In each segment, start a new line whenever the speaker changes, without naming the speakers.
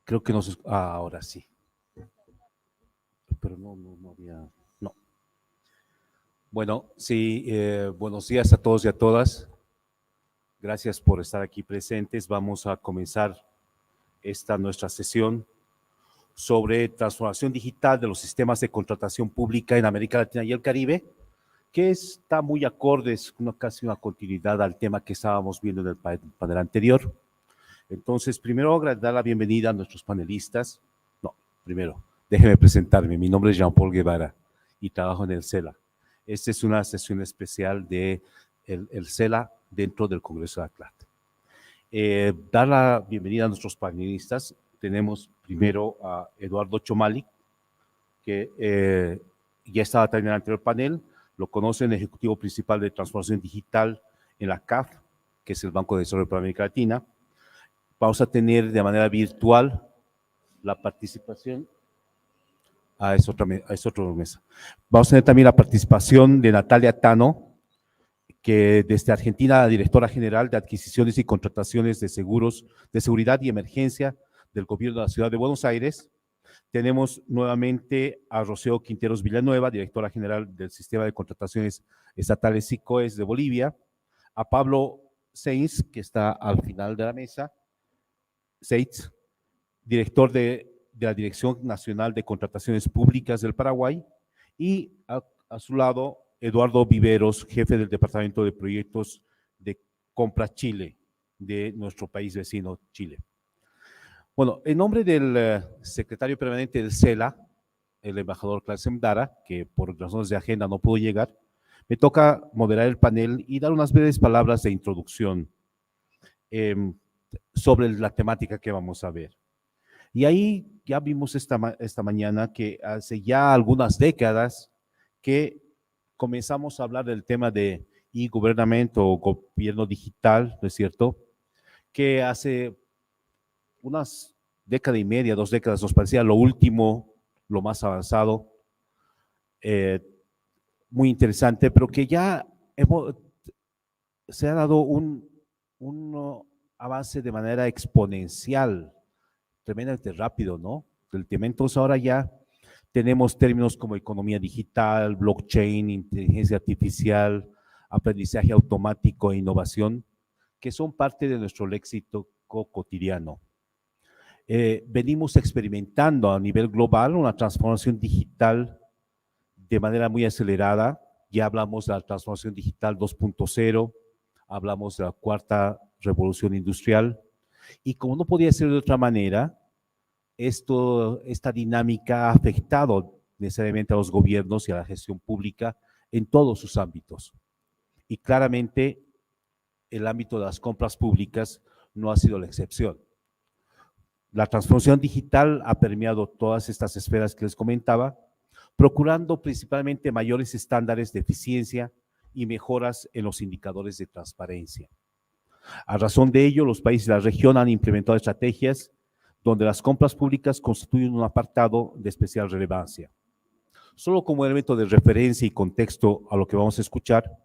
Creo que nos... ahora sí. Pero no había... No. Bueno, sí, buenos días a todos y a todas. Gracias por estar aquí presentes. Vamos a comenzar esta nuestra sesión sobre transformación digital de los sistemas de contratación pública en América Latina y el Caribe, que está muy acorde, es casi una continuidad al tema que estábamos viendo en el panel anterior. Entonces, primero dar la bienvenida a nuestros panelistas. No, primero, déjeme presentarme. Mi nombre es Jean-Paul Guevara y trabajo en el CELA. Esta es una sesión especial de el CELA dentro del Congreso de ACLAT. Dar la bienvenida a nuestros panelistas. Tenemos primero a Eduardo Chomali, que ya estaba también en el anterior panel. Lo conocen, Ejecutivo Principal de Transformación Digital en la CAF, que es el Banco de Desarrollo para América Latina. Vamos a tener de manera virtual la participación. Es otra mesa. Vamos a tener también la participación de Natalia Tano, que desde Argentina, la directora general de Adquisiciones y Contrataciones de Seguros de Seguridad y Emergencia del Gobierno de la Ciudad de Buenos Aires. Tenemos nuevamente a Rocío Quinteros Villanueva, directora general del Sistema de Contrataciones Estatales SICOES de Bolivia. A Pablo Seitz, que está al final de la mesa. Seitz, director de la Dirección Nacional de Contrataciones Públicas del Paraguay, y a su lado, Eduardo Viveros, jefe del Departamento de Proyectos de Compra Chile, de nuestro país vecino, Chile. Bueno, en nombre del secretario permanente del CELA, el embajador Clarence Dara, que por razones de agenda no pudo llegar, me toca moderar el panel y dar unas breves palabras de introducción sobre la temática que vamos a ver. Y ahí ya vimos esta mañana que hace ya algunas décadas que comenzamos a hablar del tema de e-government o gobierno digital, ¿no es cierto? Que hace unas década y media, 2 décadas nos parecía lo último, lo más avanzado, muy interesante, pero que ya se ha dado un avance de manera exponencial, tremendamente rápido, ¿no? El tema, entonces ahora ya tenemos términos como economía digital, blockchain, inteligencia artificial, aprendizaje automático e innovación, que son parte de nuestro léxico cotidiano. Venimos experimentando a nivel global una transformación digital de manera muy acelerada. Ya hablamos de la transformación digital 2.0, hablamos de la cuarta revolución industrial, y como no podía ser de otra manera, esta dinámica ha afectado necesariamente a los gobiernos y a la gestión pública en todos sus ámbitos. Y claramente el ámbito de las compras públicas no ha sido la excepción. La transformación digital ha permeado todas estas esferas que les comentaba, procurando principalmente mayores estándares de eficiencia y mejoras en los indicadores de transparencia. A razón de ello, los países de la región han implementado estrategias donde las compras públicas constituyen un apartado de especial relevancia. Solo como elemento de referencia y contexto a lo que vamos a escuchar,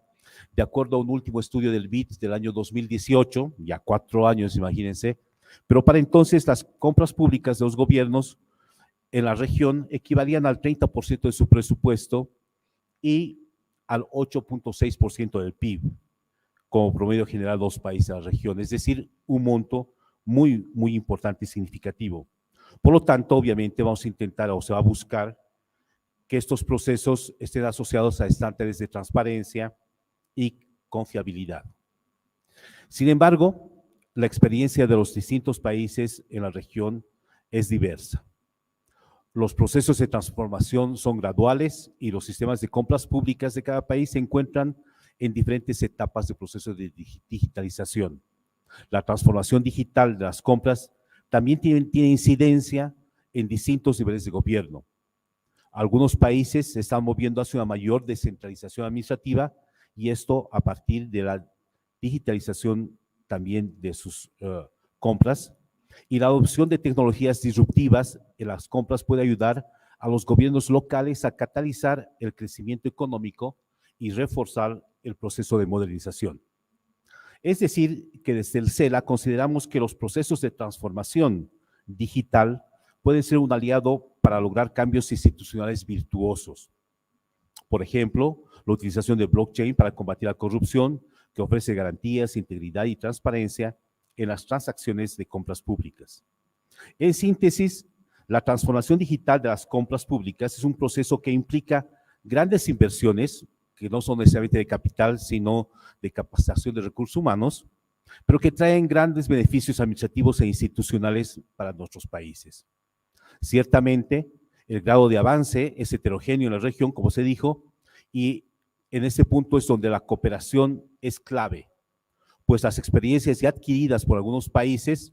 de acuerdo a un último estudio del BID del año 2018, ya 4 años, imagínense, pero para entonces las compras públicas de los gobiernos en la región equivalían al 30% de su presupuesto y al 8.6% del PIB, como promedio general de los países de la región, es decir, un monto muy, muy importante y significativo. Por lo tanto, obviamente vamos a intentar o se va a buscar que estos procesos estén asociados a estándares de transparencia y confiabilidad. Sin embargo, la experiencia de los distintos países en la región es diversa. Los procesos de transformación son graduales y los sistemas de compras públicas de cada país se encuentran en diferentes etapas de proceso de digitalización. La transformación digital de las compras también tiene incidencia en distintos niveles de gobierno. Algunos países se están moviendo hacia una mayor descentralización administrativa y esto a partir de la digitalización también de sus compras, y la adopción de tecnologías disruptivas en las compras puede ayudar a los gobiernos locales a catalizar el crecimiento económico y reforzar el proceso de modernización. Es decir, que desde el CELA consideramos que los procesos de transformación digital puede ser un aliado para lograr cambios institucionales virtuosos. Por ejemplo, la utilización de blockchain para combatir la corrupción, que ofrece garantías, integridad y transparencia en las transacciones de compras públicas. En síntesis, la transformación digital de las compras públicas es un proceso que implica grandes inversiones, que no son necesariamente de capital, sino de capacitación de recursos humanos, pero que traen grandes beneficios administrativos e institucionales para nuestros países. Ciertamente, el grado de avance es heterogéneo en la región, como se dijo, y en este punto es donde la cooperación es clave, pues las experiencias ya adquiridas por algunos países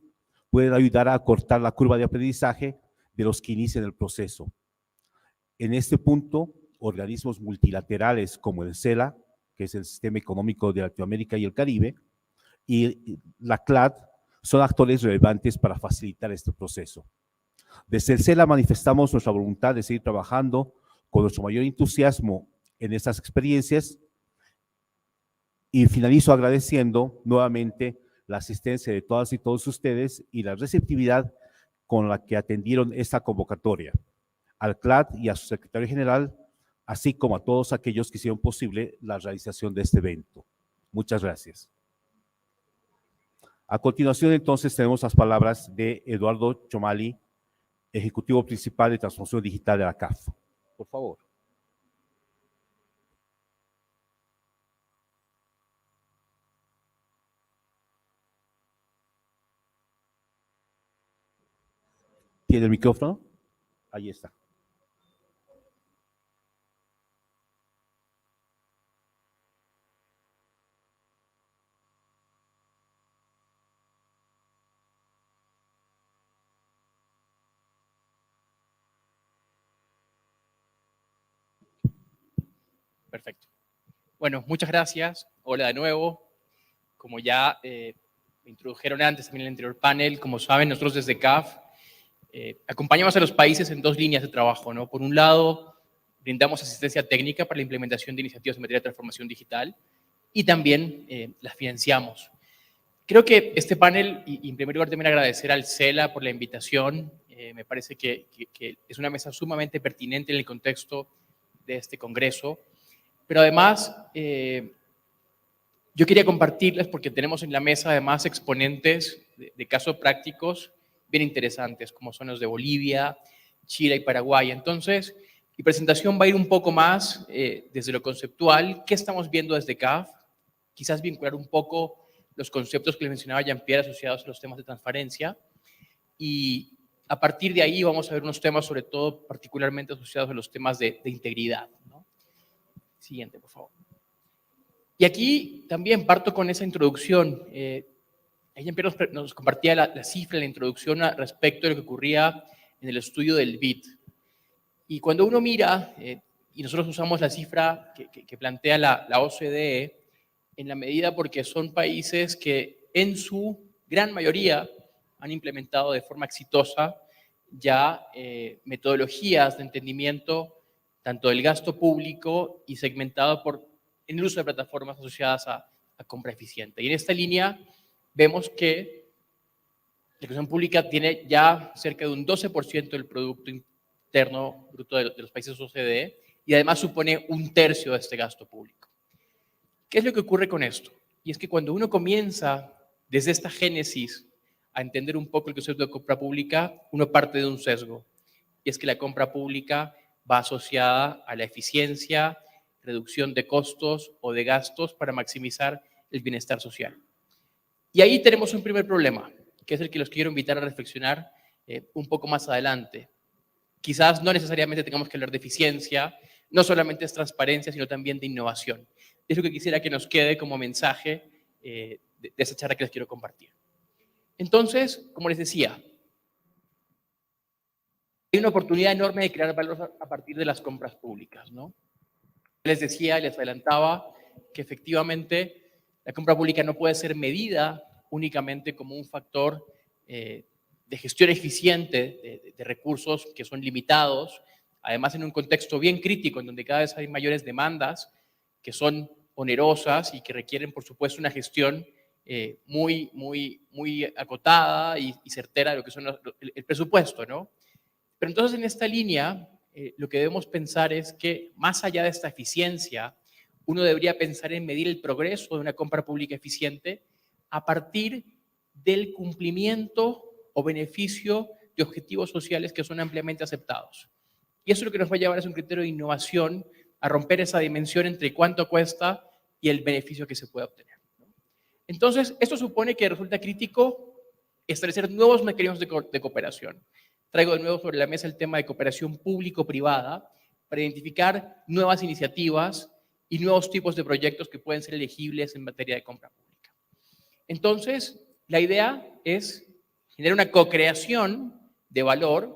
pueden ayudar a acortar la curva de aprendizaje de los que inician el proceso. En este punto, organismos multilaterales como el CELA, que es el Sistema Económico de Latinoamérica y el Caribe, y la CLAD son actores relevantes para facilitar este proceso. Desde el CELA manifestamos nuestra voluntad de seguir trabajando con nuestro mayor entusiasmo en estas experiencias y finalizo agradeciendo nuevamente la asistencia de todas y todos ustedes y la receptividad con la que atendieron esta convocatoria, al CLAD y a su secretario general, así como a todos aquellos que hicieron posible la realización de este evento. Muchas gracias. A continuación, entonces, tenemos las palabras de Eduardo Chomali, Ejecutivo Principal de Transformación Digital de la CAF. Por favor. ¿Tiene el micrófono? Ahí está.
Perfecto. Bueno, muchas gracias. Hola de nuevo. Como ya me introdujeron antes también en el anterior panel, como saben, nosotros desde CAF acompañamos a los países en dos líneas de trabajo, ¿no? Por un lado, brindamos asistencia técnica para la implementación de iniciativas en materia de transformación digital y también las financiamos. Creo que este panel, y en primer lugar también agradecer al CELA por la invitación, me parece que es una mesa sumamente pertinente en el contexto de este congreso, pero además yo quería compartirles, porque tenemos en la mesa además exponentes de casos prácticos bien interesantes, como son los de Bolivia, Chile y Paraguay. Entonces, mi presentación va a ir un poco más desde lo conceptual, qué estamos viendo desde CAF, quizás vincular un poco los conceptos que les mencionaba Jean-Pierre asociados a los temas de transparencia, y a partir de ahí vamos a ver unos temas, sobre todo particularmente asociados a los temas de integridad, ¿no? Siguiente, por favor. Y aquí también parto con esa introducción. Jean-Pierre nos compartía la cifra en la introducción respecto de lo que ocurría en el estudio del BID. Y cuando uno mira, y nosotros usamos la cifra que plantea la OCDE, en la medida porque son países que en su gran mayoría han implementado de forma exitosa ya metodologías de entendimiento tanto del gasto público y segmentado en el uso de plataformas asociadas a compra eficiente. Y en esta línea vemos que la ejecución pública tiene ya cerca de un 12% del Producto Interno Bruto de los países OCDE y además supone un tercio de este gasto público. ¿Qué es lo que ocurre con esto? Y es que cuando uno comienza desde esta génesis a entender un poco el concepto de compra pública, uno parte de un sesgo. Y es que la compra pública va asociada a la eficiencia, reducción de costos o de gastos para maximizar el bienestar social. Y ahí tenemos un primer problema, que es el que los quiero invitar a reflexionar un poco más adelante. Quizás no necesariamente tengamos que hablar de eficiencia, no solamente es transparencia, sino también de innovación. Es lo que quisiera que nos quede como mensaje de esa charla que les quiero compartir. Entonces, como les decía, hay una oportunidad enorme de crear valor a partir de las compras públicas, ¿no? Les decía, les adelantaba que efectivamente la compra pública no puede ser medida únicamente como un factor de gestión eficiente de recursos que son limitados, además en un contexto bien crítico en donde cada vez hay mayores demandas que son onerosas y que requieren, por supuesto, una gestión muy acotada y certera de lo que son el presupuesto, ¿no? Pero entonces en esta línea, lo que debemos pensar es que más allá de esta eficiencia, uno debería pensar en medir el progreso de una compra pública eficiente a partir del cumplimiento o beneficio de objetivos sociales que son ampliamente aceptados. Y eso es lo que nos va a llevar a un criterio de innovación, a romper esa dimensión entre cuánto cuesta y el beneficio que se puede obtener. Entonces, esto supone que resulta crítico establecer nuevos mecanismos de cooperación. Traigo de nuevo sobre la mesa el tema de cooperación público-privada para identificar nuevas iniciativas y nuevos tipos de proyectos que pueden ser elegibles en materia de compra pública. Entonces, la idea es generar una co-creación de valor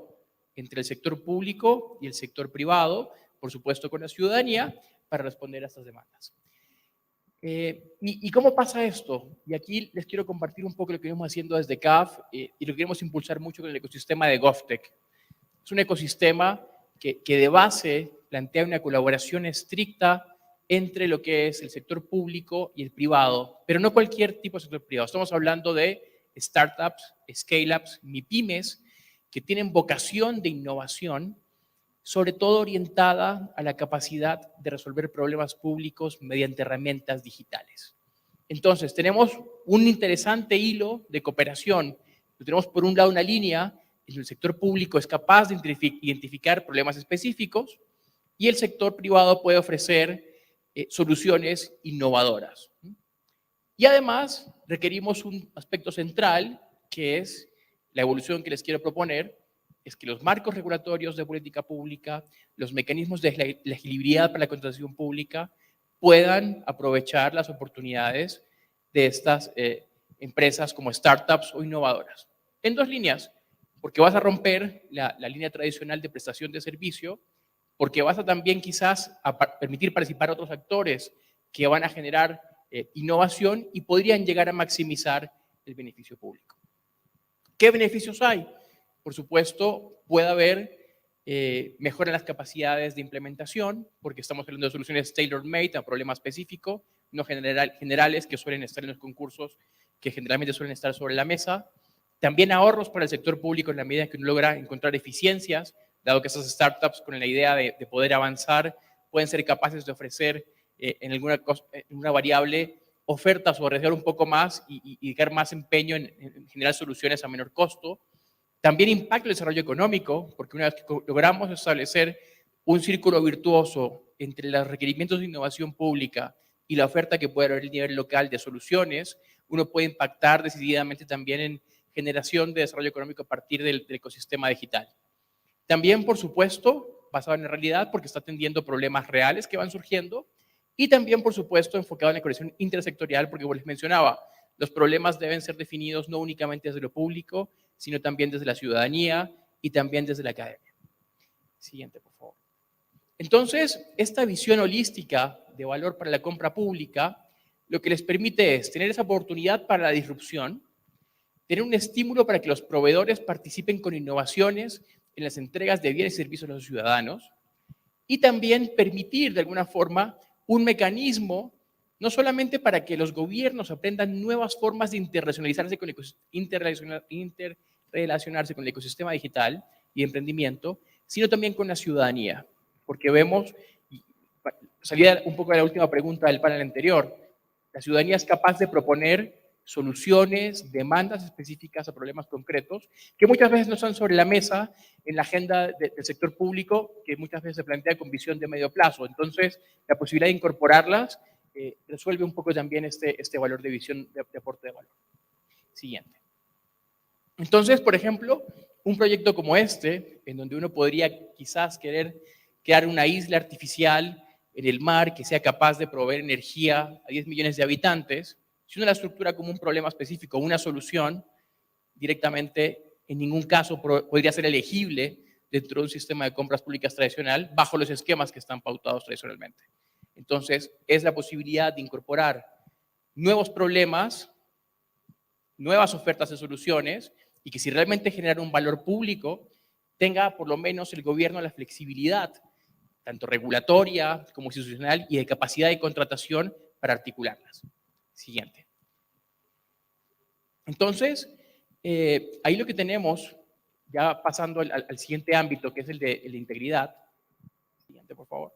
entre el sector público y el sector privado, por supuesto con la ciudadanía, para responder a estas demandas. ¿Y cómo pasa esto? Y aquí les quiero compartir un poco lo que venimos haciendo desde CAF y lo que queremos impulsar mucho con el ecosistema de GovTech. Es un ecosistema que de base plantea una colaboración estricta entre lo que es el sector público y el privado, pero no cualquier tipo de sector privado. Estamos hablando de startups, scale-ups, MIPYMES, que tienen vocación de innovación, sobre todo orientada a la capacidad de resolver problemas públicos mediante herramientas digitales. Entonces, tenemos un interesante hilo de cooperación. Tenemos por un lado una línea en el sector público es capaz de identificar problemas específicos y el sector privado puede ofrecer soluciones innovadoras. Y además requerimos un aspecto central que es la evolución que les quiero proponer, es que los marcos regulatorios de política pública, los mecanismos de legibilidad para la contratación pública puedan aprovechar las oportunidades de estas empresas como startups o innovadoras. En dos líneas, porque vas a romper la línea tradicional de prestación de servicio, porque vas a también quizás permitir participar a otros actores que van a generar innovación y podrían llegar a maximizar el beneficio público. ¿Qué beneficios hay? Por supuesto, puede haber mejora en las capacidades de implementación, porque estamos hablando de soluciones tailor-made a problema específico, no generales que suelen estar en los concursos, que generalmente suelen estar sobre la mesa. También ahorros para el sector público en la medida en que uno logra encontrar eficiencias, dado que esas startups con la idea de poder avanzar pueden ser capaces de ofrecer en alguna variable ofertas o arriesgar un poco más y dedicar más empeño en generar soluciones a menor costo. También impacta el desarrollo económico, porque una vez que logramos establecer un círculo virtuoso entre los requerimientos de innovación pública y la oferta que puede haber a nivel local de soluciones, uno puede impactar decididamente también en generación de desarrollo económico a partir del ecosistema digital. También, por supuesto, basado en la realidad, porque está atendiendo problemas reales que van surgiendo, y también, por supuesto, enfocado en la conexión intersectorial, porque como les mencionaba, los problemas deben ser definidos no únicamente desde lo público, sino también desde la ciudadanía y también desde la academia. Siguiente, por favor. Entonces, esta visión holística de valor para la compra pública, lo que les permite es tener esa oportunidad para la disrupción, tener un estímulo para que los proveedores participen con innovaciones en las entregas de bienes y servicios a los ciudadanos, y también permitir, de alguna forma, un mecanismo no solamente para que los gobiernos aprendan nuevas formas de interrelacionarse con el ecosistema digital y emprendimiento, sino también con la ciudadanía. Porque vemos, salía un poco de la última pregunta del panel anterior, la ciudadanía es capaz de proponer soluciones, demandas específicas a problemas concretos, que muchas veces no están sobre la mesa en la agenda del sector público, que muchas veces se plantea con visión de medio plazo. Entonces, la posibilidad de incorporarlas resuelve un poco también este valor de visión de aporte de valor. Siguiente. Entonces, por ejemplo, un proyecto como este, en donde uno podría quizás querer crear una isla artificial en el mar que sea capaz de proveer energía a 10 millones de habitantes, si uno la estructura como un problema específico, una solución, directamente en ningún caso podría ser elegible dentro de un sistema de compras públicas tradicional bajo los esquemas que están pautados tradicionalmente. Entonces, es la posibilidad de incorporar nuevos problemas, nuevas ofertas de soluciones, y que si realmente generan un valor público, tenga por lo menos el gobierno la flexibilidad, tanto regulatoria como institucional, y de capacidad de contratación para articularlas. Siguiente. Entonces, ahí lo que tenemos, ya pasando al siguiente ámbito, que es el de integridad. Siguiente, por favor.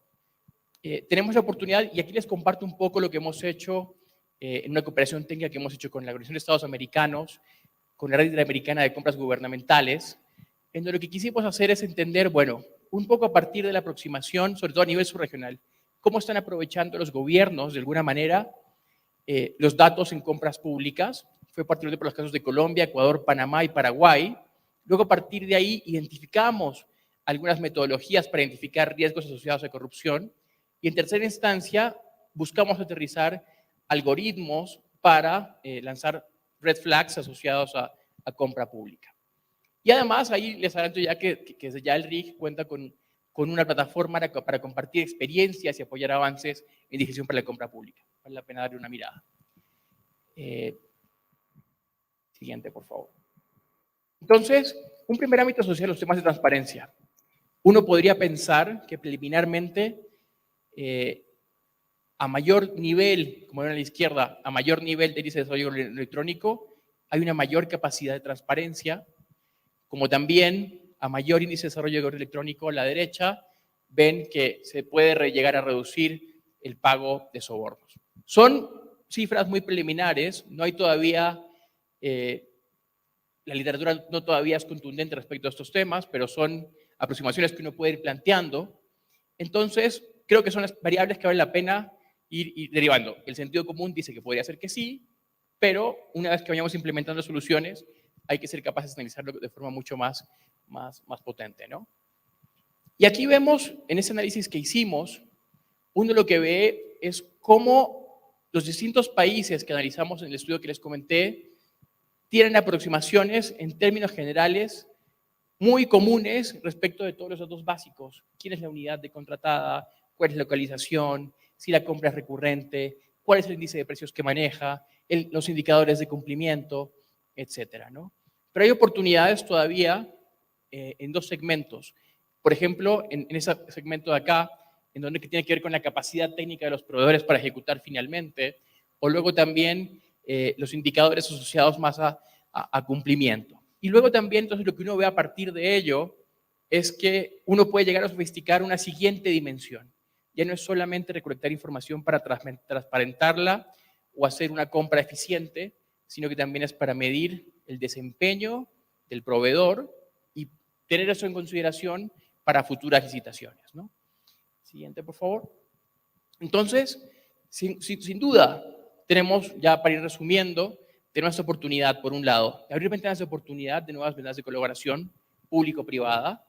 Tenemos la oportunidad, y aquí les comparto un poco lo que hemos hecho en una cooperación técnica que hemos hecho con la Organización de Estados Americanos, con la Red Interamericana de Compras Gubernamentales, en donde lo que quisimos hacer es entender, bueno, un poco a partir de la aproximación, sobre todo a nivel subregional, cómo están aprovechando los gobiernos, de alguna manera, los datos en compras públicas. Fue particularmente por los casos de Colombia, Ecuador, Panamá y Paraguay. Luego, a partir de ahí, identificamos algunas metodologías para identificar riesgos asociados a corrupción. Y en tercera instancia, buscamos aterrizar algoritmos para lanzar red flags asociados a compra pública. Y además, ahí les adelanto ya que ya el RIG cuenta con una plataforma para compartir experiencias y apoyar avances en digestión para la compra pública. Vale la pena darle una mirada. Siguiente, por favor. Entonces, un primer ámbito social, los temas de transparencia. Uno podría pensar que preliminarmente, a mayor nivel, como ven a la izquierda, a mayor nivel de índice de desarrollo electrónico, hay una mayor capacidad de transparencia, como también a mayor índice de desarrollo electrónico a la derecha, ven que se puede llegar a reducir el pago de sobornos. Son cifras muy preliminares, no hay todavía, la literatura no todavía es contundente respecto a estos temas, pero son aproximaciones que uno puede ir planteando. Entonces, creo que son las variables que vale la pena ir derivando. El sentido común dice que podría ser que sí, pero una vez que vayamos implementando soluciones, hay que ser capaces de analizarlo de forma mucho más potente, ¿no? Y aquí vemos, en ese análisis que hicimos, uno lo que ve es cómo los distintos países que analizamos en el estudio que les comenté tienen aproximaciones en términos generales muy comunes respecto de todos los datos básicos. ¿Quién es la unidad de contratada? ¿Cuál es la localización? Si la compra es recurrente, cuál es el índice de precios que maneja, los indicadores de cumplimiento, etcétera, ¿no? Pero hay oportunidades todavía en dos segmentos. Por ejemplo, en ese segmento de acá, en donde tiene que ver con la capacidad técnica de los proveedores para ejecutar finalmente, o luego también los indicadores asociados más a cumplimiento. Y luego también, entonces, lo que uno ve a partir de ello es que uno puede llegar a sofisticar una siguiente dimensión. Ya no es solamente recolectar información para transparentarla o hacer una compra eficiente, sino que también es para medir el desempeño del proveedor y tener eso en consideración para futuras licitaciones, ¿no? Siguiente, por favor. Entonces, sin duda, tenemos, ya para ir resumiendo, tenemos esta oportunidad, por un lado, de abrir ventanas de oportunidad de nuevas ventanas de colaboración público-privada.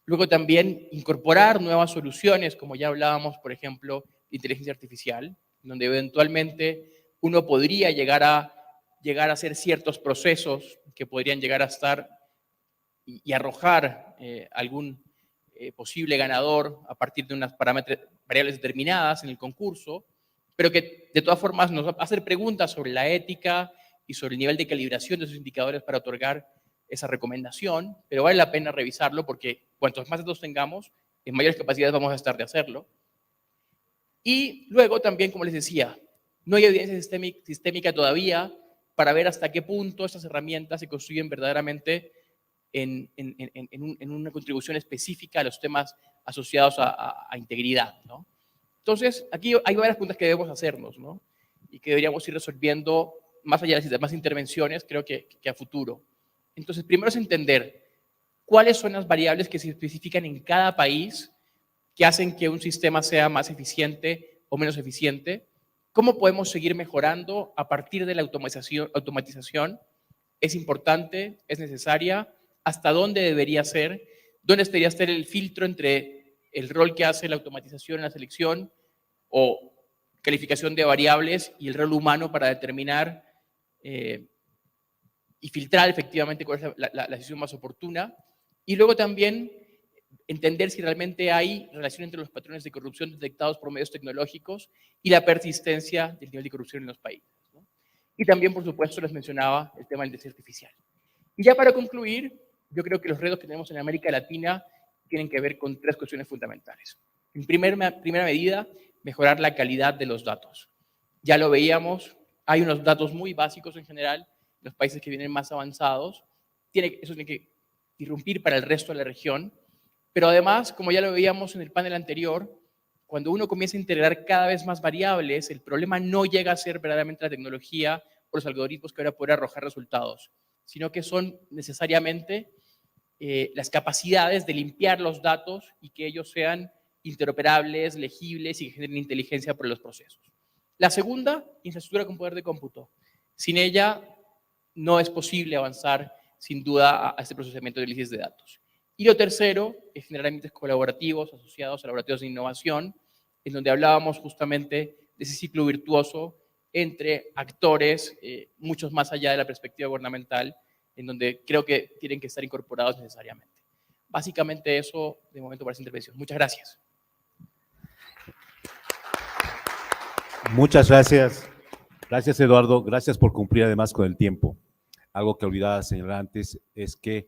Luego también incorporar nuevas soluciones, como ya hablábamos, por ejemplo, de inteligencia artificial, donde eventualmente uno podría llegar a hacer ciertos procesos que podrían llegar a estar y arrojar algún posible ganador a partir de unas variables determinadas en el concurso, pero que de todas formas nos va a hacer preguntas sobre la ética y sobre el nivel de calibración de esos indicadores para otorgar esa recomendación, pero vale la pena revisarlo porque cuantos más datos tengamos, en mayores capacidades vamos a estar de hacerlo. Y luego también, como les decía, no hay evidencia sistémica todavía para ver hasta qué punto estas herramientas se construyen verdaderamente en una contribución específica a los temas asociados a integridad, ¿no? Entonces, aquí hay varias preguntas que debemos hacernos, ¿no? Y que deberíamos ir resolviendo más allá de las demás intervenciones, creo que a futuro. Entonces, primero es entender cuáles son las variables que se especifican en cada país que hacen que un sistema sea más eficiente o menos eficiente. ¿Cómo podemos seguir mejorando a partir de la automatización? ¿Es importante? ¿Es necesaria? ¿Hasta dónde debería ser? ¿Dónde debería ser el filtro entre el rol que hace la automatización en la selección o calificación de variables y el rol humano para determinar y filtrar efectivamente cuál es la decisión más oportuna? Y luego también entender si realmente hay relación entre los patrones de corrupción detectados por medios tecnológicos y la persistencia del nivel de corrupción en los países, ¿no? Y también, por supuesto, les mencionaba el tema del inteligencia artificial. Y ya para concluir, yo creo que los retos que tenemos en América Latina tienen que ver con tres cuestiones fundamentales. En primera medida, mejorar la calidad de los datos. Ya lo veíamos, hay unos datos muy básicos en general los países que vienen más avanzados, eso tiene que irrumpir para el resto de la región. Pero además, como ya lo veíamos en el panel anterior, cuando uno comienza a integrar cada vez más variables, el problema no llega a ser verdaderamente la tecnología o los algoritmos que ahora pueden arrojar resultados, sino que son necesariamente las capacidades de limpiar los datos y que ellos sean interoperables, legibles y que generen inteligencia por los procesos. La segunda, infraestructura con poder de cómputo. Sin ella no es posible avanzar, sin duda, a este procesamiento de análisis de datos. Y lo tercero es generar ambientes colaborativos asociados a laboratorios de innovación, en donde hablábamos justamente de ese ciclo virtuoso entre actores, muchos más allá de la perspectiva gubernamental, en donde creo que tienen que estar incorporados necesariamente. Básicamente eso, de momento, para esta intervención. Muchas gracias.
Muchas gracias. Gracias, Eduardo. Gracias por cumplir además con el tiempo. Algo que olvidaba señalar antes es que,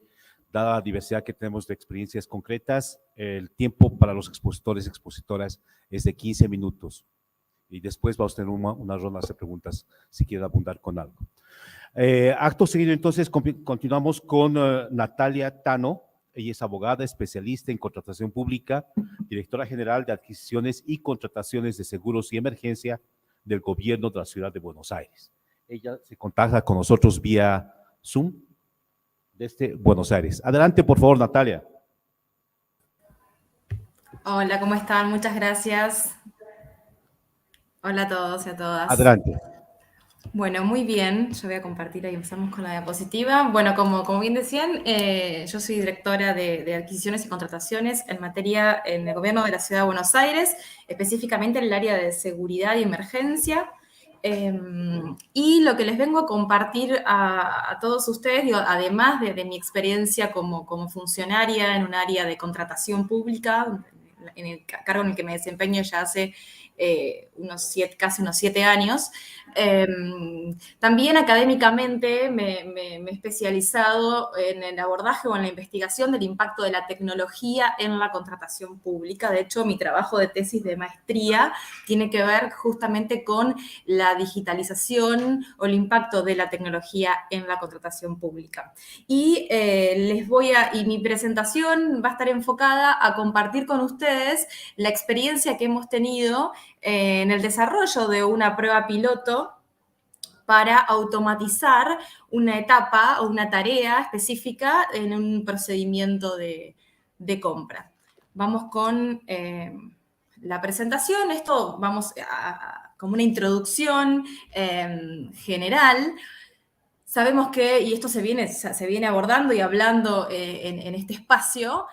dada la diversidad que tenemos de experiencias concretas, el tiempo para los expositores y expositoras es de 15 minutos. Y después vamos a tener una ronda de preguntas si quieren abundar con algo. Acto seguido, entonces, continuamos con Natalia Tano. Ella es abogada, especialista en contratación pública, directora general de adquisiciones y contrataciones de seguros y emergencia del gobierno de la ciudad de Buenos Aires. Ella se contacta con nosotros vía Zoom desde Buenos Aires. Adelante, por favor, Natalia.
Hola, ¿cómo están? Muchas gracias. Hola a todos y a todas.
Adelante.
Bueno, muy bien. Yo voy a compartir ahí, empezamos con la diapositiva. Bueno, como bien decían, yo soy directora de adquisiciones y contrataciones en el gobierno de la ciudad de Buenos Aires, específicamente en el área de seguridad y emergencia. Y lo que les vengo a compartir a todos ustedes, digo, además de mi experiencia como funcionaria en un área de contratación pública, en el cargo en el que me desempeño ya hace casi unos 7 años. También académicamente me he especializado en el abordaje o en la investigación del impacto de la tecnología en la contratación pública. De hecho, mi trabajo de tesis de maestría tiene que ver justamente con la digitalización o el impacto de la tecnología en la contratación pública. Y mi presentación va a estar enfocada a compartir con ustedes la experiencia que hemos tenido en el desarrollo de una prueba piloto para automatizar una etapa o una tarea específica en un procedimiento de compra. Vamos con la presentación. Esto vamos como una introducción general. Sabemos que, y esto se viene abordando y hablando en este espacio,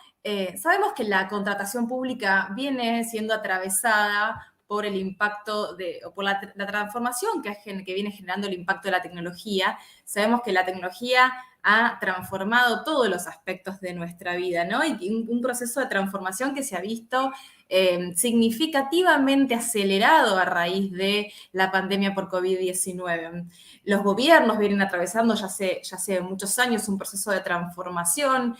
sabemos que la contratación pública viene siendo atravesada por el impacto o por la transformación que viene generando el impacto de la tecnología. Sabemos que la tecnología ha transformado todos los aspectos de nuestra vida, ¿no? Y un proceso de transformación que se ha visto significativamente acelerado a raíz de la pandemia por COVID-19. Los gobiernos vienen atravesando ya hace muchos años un proceso de transformación,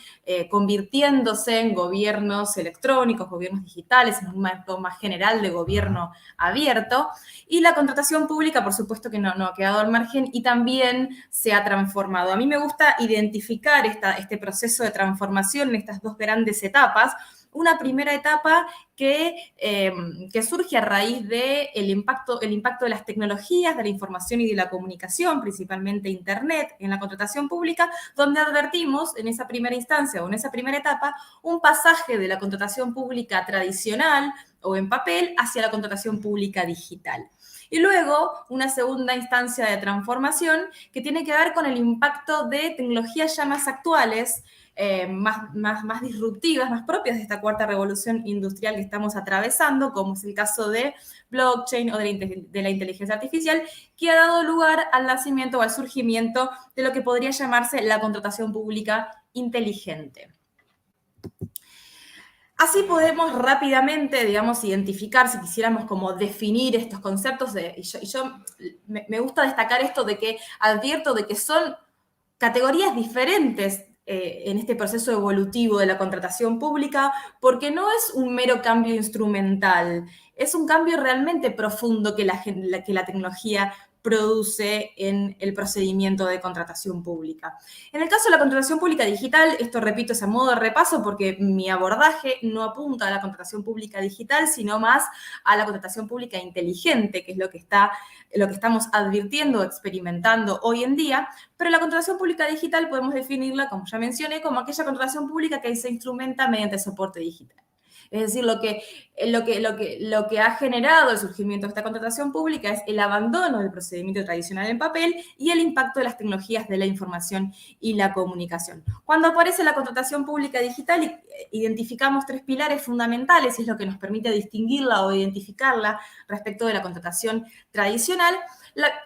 convirtiéndose en gobiernos electrónicos, gobiernos digitales, en un marco más general de gobierno abierto. Y la contratación pública, por supuesto que no ha quedado al margen y también se ha transformado. A mí me gusta identificar este proceso de transformación en estas dos grandes etapas. Una primera etapa que surge a raíz del impacto de las tecnologías, de la información y de la comunicación, principalmente Internet, en la contratación pública, donde advertimos en esa primera instancia o en esa primera etapa un pasaje de la contratación pública tradicional o en papel hacia la contratación pública digital. Y luego una segunda instancia de transformación que tiene que ver con el impacto de tecnologías ya más actuales, más disruptivas, más propias de esta cuarta revolución industrial que estamos atravesando, como es el caso de blockchain o de la inteligencia artificial, que ha dado lugar al nacimiento o al surgimiento de lo que podría llamarse la contratación pública inteligente. Así podemos rápidamente, digamos, identificar, si quisiéramos como definir estos conceptos, me gusta destacar esto de que advierto de que son categorías diferentes en este proceso evolutivo de la contratación pública, porque no es un mero cambio instrumental, es un cambio realmente profundo que la tecnología produce en el procedimiento de contratación pública. En el caso de la contratación pública digital, esto repito es a modo de repaso porque mi abordaje no apunta a la contratación pública digital, sino más a la contratación pública inteligente, que es lo que estamos advirtiendo, experimentando hoy en día, pero la contratación pública digital podemos definirla, como ya mencioné, como aquella contratación pública que se instrumenta mediante soporte digital. Es decir, lo que ha generado el surgimiento de esta contratación pública es el abandono del procedimiento tradicional en papel y el impacto de las tecnologías de la información y la comunicación. Cuando aparece la contratación pública digital, identificamos 3 pilares fundamentales, es lo que nos permite distinguirla o identificarla respecto de la contratación tradicional.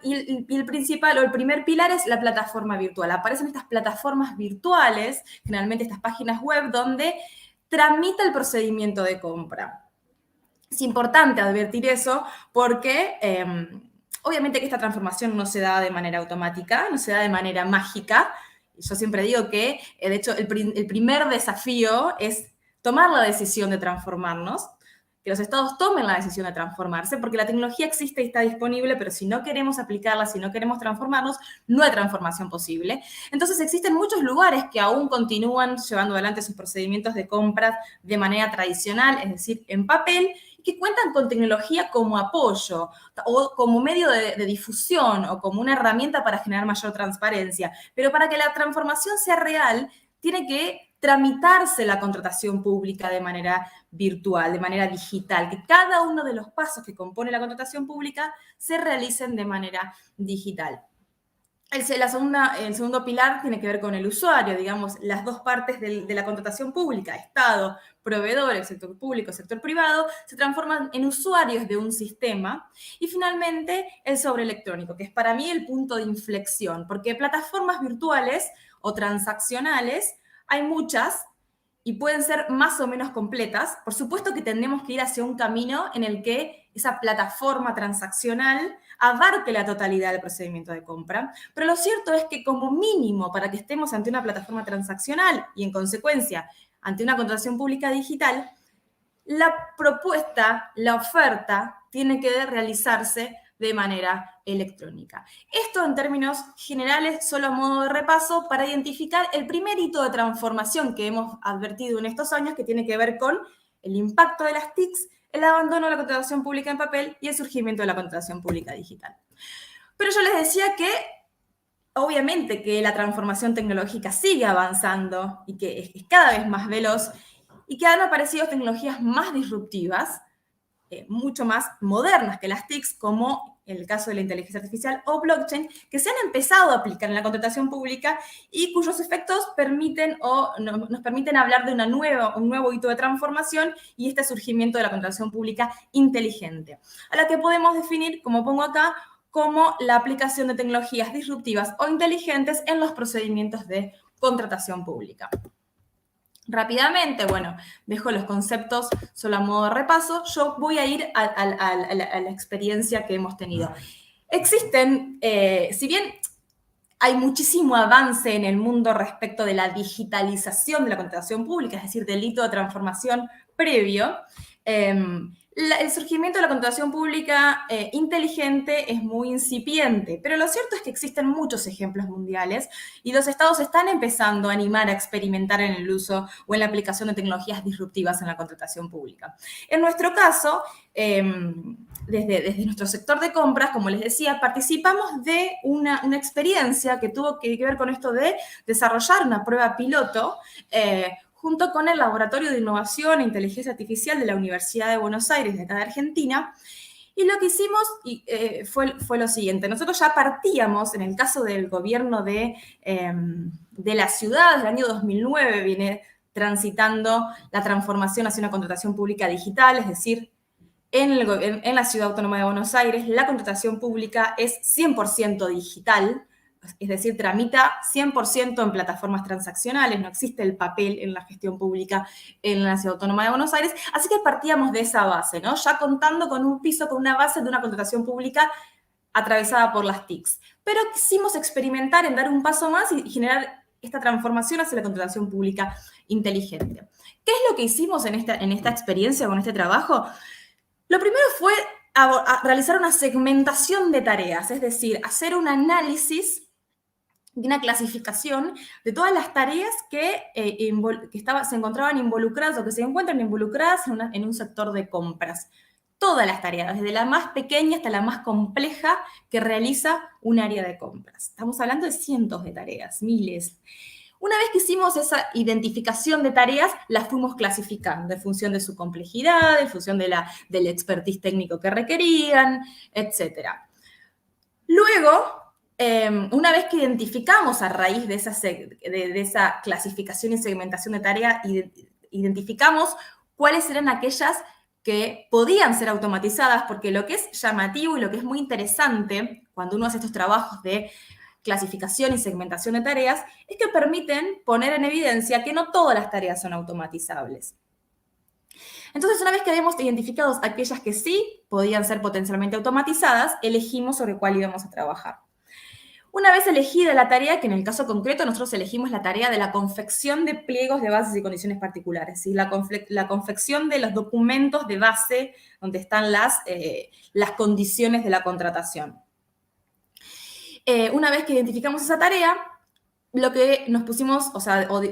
Y el principal o el primer pilar es la plataforma virtual. Aparecen estas plataformas virtuales, generalmente estas páginas web, donde tramita el procedimiento de compra. Es importante advertir eso porque obviamente que esta transformación no se da de manera automática, no se da de manera mágica. Yo siempre digo que, de hecho, el primer desafío es tomar la decisión de transformarnos, que los estados tomen la decisión de transformarse, porque la tecnología existe y está disponible, pero si no queremos aplicarla, si no queremos transformarnos, no hay transformación posible. Entonces existen muchos lugares que aún continúan llevando adelante sus procedimientos de compras de manera tradicional, es decir, en papel, y que cuentan con tecnología como apoyo o como medio de difusión o como una herramienta para generar mayor transparencia. Pero para que la transformación sea real, tiene que tramitarse la contratación pública de manera virtual, de manera digital, que cada uno de los pasos que compone la contratación pública se realicen de manera digital. El segundo pilar tiene que ver con el usuario, digamos, las dos partes de la contratación pública, Estado, proveedores, sector público, sector privado, se transforman en usuarios de un sistema. Y finalmente, el sobre electrónico, que es para mí el punto de inflexión, porque plataformas virtuales o transaccionales hay muchas y pueden ser más o menos completas. Por supuesto que tendremos que ir hacia un camino en el que esa plataforma transaccional abarque la totalidad del procedimiento de compra, pero lo cierto es que como mínimo para que estemos ante una plataforma transaccional y en consecuencia ante una contratación pública digital, la propuesta, la oferta tiene que realizarse de manera electrónica. Esto en términos generales, solo a modo de repaso, para identificar el primer hito de transformación que hemos advertido en estos años, que tiene que ver con el impacto de las TICs, el abandono de la contratación pública en papel y el surgimiento de la contratación pública digital. Pero yo les decía que obviamente que la transformación tecnológica sigue avanzando y que es cada vez más veloz y que han aparecido tecnologías más disruptivas, mucho más modernas que las TICs, como en el caso de la inteligencia artificial o blockchain, que se han empezado a aplicar en la contratación pública y cuyos efectos nos permiten hablar de un nuevo hito de transformación y este surgimiento de la contratación pública inteligente, a la que podemos definir, como pongo acá, como la aplicación de tecnologías disruptivas o inteligentes en los procedimientos de contratación pública. Rápidamente, bueno, dejo los conceptos solo a modo de repaso. Yo voy a ir a la experiencia que hemos tenido. Existen, si bien hay muchísimo avance en el mundo respecto de la digitalización de la contratación pública, es decir, del hito de transformación previo, el surgimiento de la contratación pública inteligente es muy incipiente, pero lo cierto es que existen muchos ejemplos mundiales y los estados están empezando a animar a experimentar en el uso o en la aplicación de tecnologías disruptivas en la contratación pública. En nuestro caso, desde nuestro sector de compras, como les decía, participamos de una experiencia que tuvo que ver con esto de desarrollar una prueba piloto junto con el Laboratorio de Innovación e Inteligencia Artificial de la Universidad de Buenos Aires, de acá de Argentina. Y lo que hicimos fue lo siguiente. Nosotros ya partíamos, en el caso del gobierno de la ciudad, del año 2009, viene transitando la transformación hacia una contratación pública digital, es decir, en la Ciudad Autónoma de Buenos Aires, la contratación pública es 100% digital, es decir, tramita 100% en plataformas transaccionales, no existe el papel en la gestión pública en la Ciudad Autónoma de Buenos Aires, así que partíamos de esa base, ¿no? Ya contando con un piso, con una base de una contratación pública atravesada por las TICs. Pero quisimos experimentar en dar un paso más y generar esta transformación hacia la contratación pública inteligente. ¿Qué es lo que hicimos en esta experiencia, con este trabajo? Lo primero fue a realizar una segmentación de tareas, es decir, hacer un análisis de una clasificación de todas las tareas que se encontraban involucradas o que se encuentran involucradas en un sector de compras. Todas las tareas, desde la más pequeña hasta la más compleja que realiza un área de compras. Estamos hablando de cientos de tareas, miles. Una vez que hicimos esa identificación de tareas, las fuimos clasificando en función de su complejidad, en función del expertise técnico que requerían, etc. Luego, una vez que identificamos a raíz de esa clasificación y segmentación de tarea, identificamos cuáles eran aquellas que podían ser automatizadas, porque lo que es llamativo y lo que es muy interesante cuando uno hace estos trabajos de clasificación y segmentación de tareas es que permiten poner en evidencia que no todas las tareas son automatizables. Entonces, una vez que habíamos identificado aquellas que sí podían ser potencialmente automatizadas, elegimos sobre cuál íbamos a trabajar. Una vez elegida la tarea, que en el caso concreto nosotros elegimos la tarea de la confección de pliegos de bases y condiciones particulares, ¿sí? La confección de los documentos de base donde están las condiciones de la contratación. Una vez que identificamos esa tarea, lo que nos pusimos,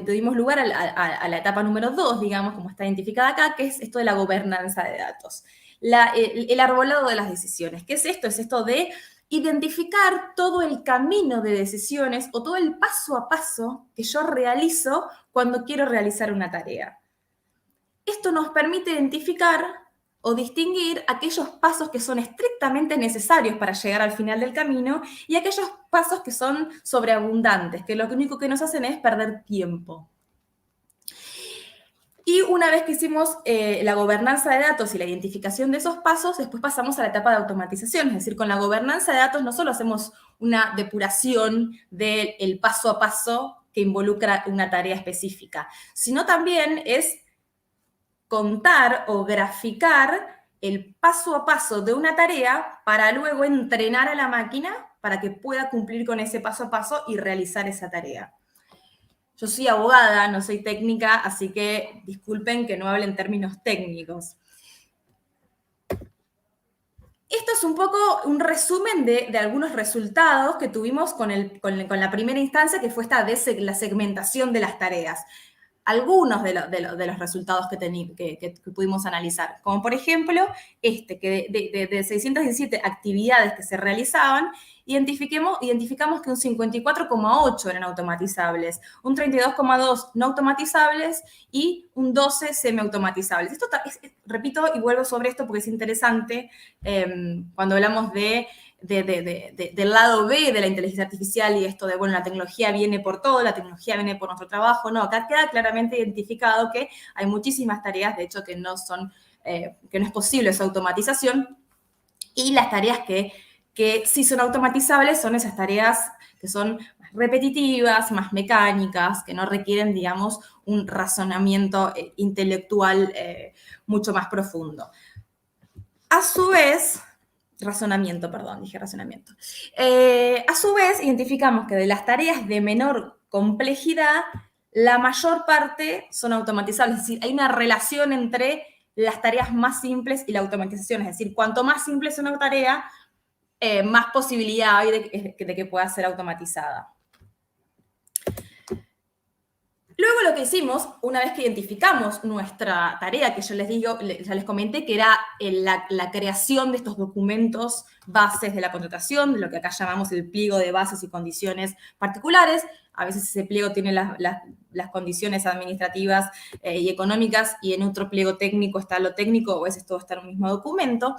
dimos lugar a la etapa número 2, digamos, como está identificada acá, que es esto de la gobernanza de datos. El arbolado de las decisiones. ¿Qué es esto? Es esto de identificar todo el camino de decisiones o todo el paso a paso que yo realizo cuando quiero realizar una tarea. Esto nos permite identificar o distinguir aquellos pasos que son estrictamente necesarios para llegar al final del camino y aquellos pasos que son sobreabundantes, que lo único que nos hacen es perder tiempo. Y una vez que hicimos la gobernanza de datos y la identificación de esos pasos, después pasamos a la etapa de automatización. Es decir, con la gobernanza de datos no solo hacemos una depuración del paso a paso que involucra una tarea específica, sino también es contar o graficar el paso a paso de una tarea para luego entrenar a la máquina para que pueda cumplir con ese paso a paso y realizar esa tarea. Yo soy abogada, no soy técnica, así que disculpen que no hable en términos técnicos. Esto es un poco un resumen de algunos resultados que tuvimos con la primera instancia, que fue la segmentación de las tareas. Algunos de los resultados que pudimos analizar, como por ejemplo que de 617 actividades que se realizaban, identificamos que un 54,8 eran automatizables, un 32,2 no automatizables y un 12 semiautomatizables. Esto, repito y vuelvo sobre esto porque es interesante cuando hablamos del lado B de la inteligencia artificial y esto de, bueno, la tecnología viene por todo, la tecnología viene por nuestro trabajo. No, acá queda claramente identificado que hay muchísimas tareas, de hecho, que no es posible esa automatización, y las tareas que sí son automatizables son esas tareas que son más repetitivas, más mecánicas, que no requieren, digamos, un razonamiento intelectual mucho más profundo. A su vez, razonamiento. A su vez, identificamos que de las tareas de menor complejidad, la mayor parte son automatizables. Es decir, hay una relación entre las tareas más simples y la automatización. Es decir, cuanto más simple es una tarea, más posibilidad hay de que pueda ser automatizada. Luego lo que hicimos, una vez que identificamos nuestra tarea, que ya les comenté, que era la creación de estos documentos bases de la contratación, de lo que acá llamamos el pliego de bases y condiciones particulares. A veces ese pliego tiene las condiciones administrativas y económicas, y en otro pliego técnico está lo técnico, o a veces todo está en un mismo documento.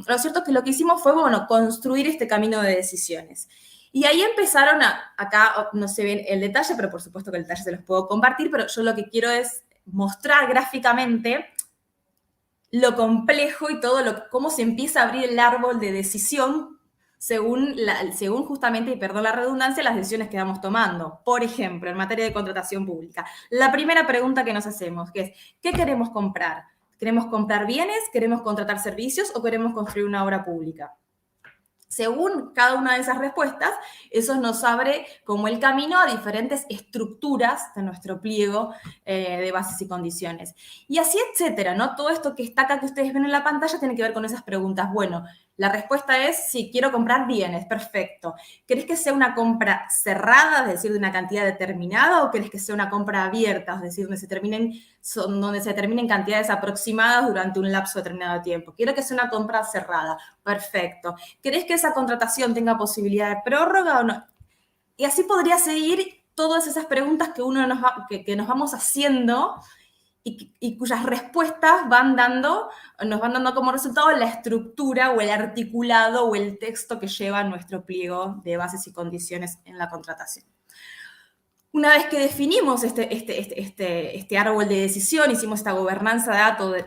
Lo cierto es que lo que hicimos fue, bueno, construir este camino de decisiones. Y ahí empezaron acá no se ve el detalle, pero por supuesto que el detalle se los puedo compartir, pero yo lo que quiero es mostrar gráficamente lo complejo y cómo se empieza a abrir el árbol de decisión según justamente, y perdón la redundancia, las decisiones que vamos tomando. Por ejemplo, en materia de contratación pública, la primera pregunta que nos hacemos, que es, ¿qué queremos comprar? ¿Queremos comprar bienes? ¿Queremos contratar servicios? ¿O queremos construir una obra pública? Según cada una de esas respuestas, eso nos abre como el camino a diferentes estructuras de nuestro pliego de bases y condiciones. Y así, etcétera, ¿no? Todo esto que está acá que ustedes ven en la pantalla tiene que ver con esas preguntas. Bueno, la respuesta es, sí, quiero comprar bienes, perfecto. ¿Querés que sea una compra cerrada, es decir, de una cantidad determinada, o querés que sea una compra abierta, es decir, donde se determinen cantidades aproximadas durante un lapso determinado de tiempo? Quiero que sea una compra cerrada, perfecto. ¿Querés que esa contratación tenga posibilidad de prórroga o no? Y así podría seguir todas esas preguntas que que nos vamos haciendo y cuyas respuestas nos van dando como resultado la estructura o el articulado o el texto que lleva nuestro pliego de bases y condiciones en la contratación. Una vez que definimos este árbol de decisión, hicimos esta gobernanza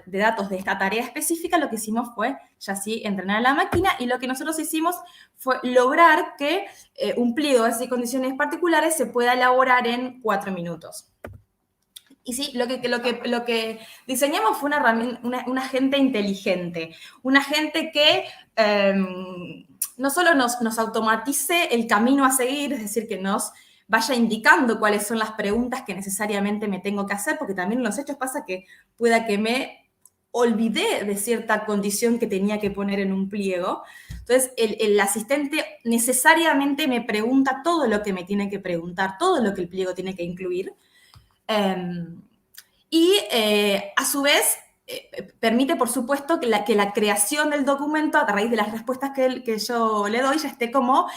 de datos de esta tarea específica, lo que hicimos fue ya sí entrenar a la máquina, y lo que nosotros hicimos fue lograr que un pliego de bases y condiciones particulares se pueda elaborar en 4 minutos. Y sí, lo que diseñamos fue un agente inteligente, un agente que no solo nos automatice el camino a seguir, es decir, que nos vaya indicando cuáles son las preguntas que necesariamente me tengo que hacer, porque también en los hechos pasa que pueda que me olvidé de cierta condición que tenía que poner en un pliego. Entonces, el asistente necesariamente me pregunta todo lo que me tiene que preguntar, todo lo que el pliego tiene que incluir. A su vez, permite, por supuesto, que la creación del documento a raíz de las respuestas que yo le doy ya esté como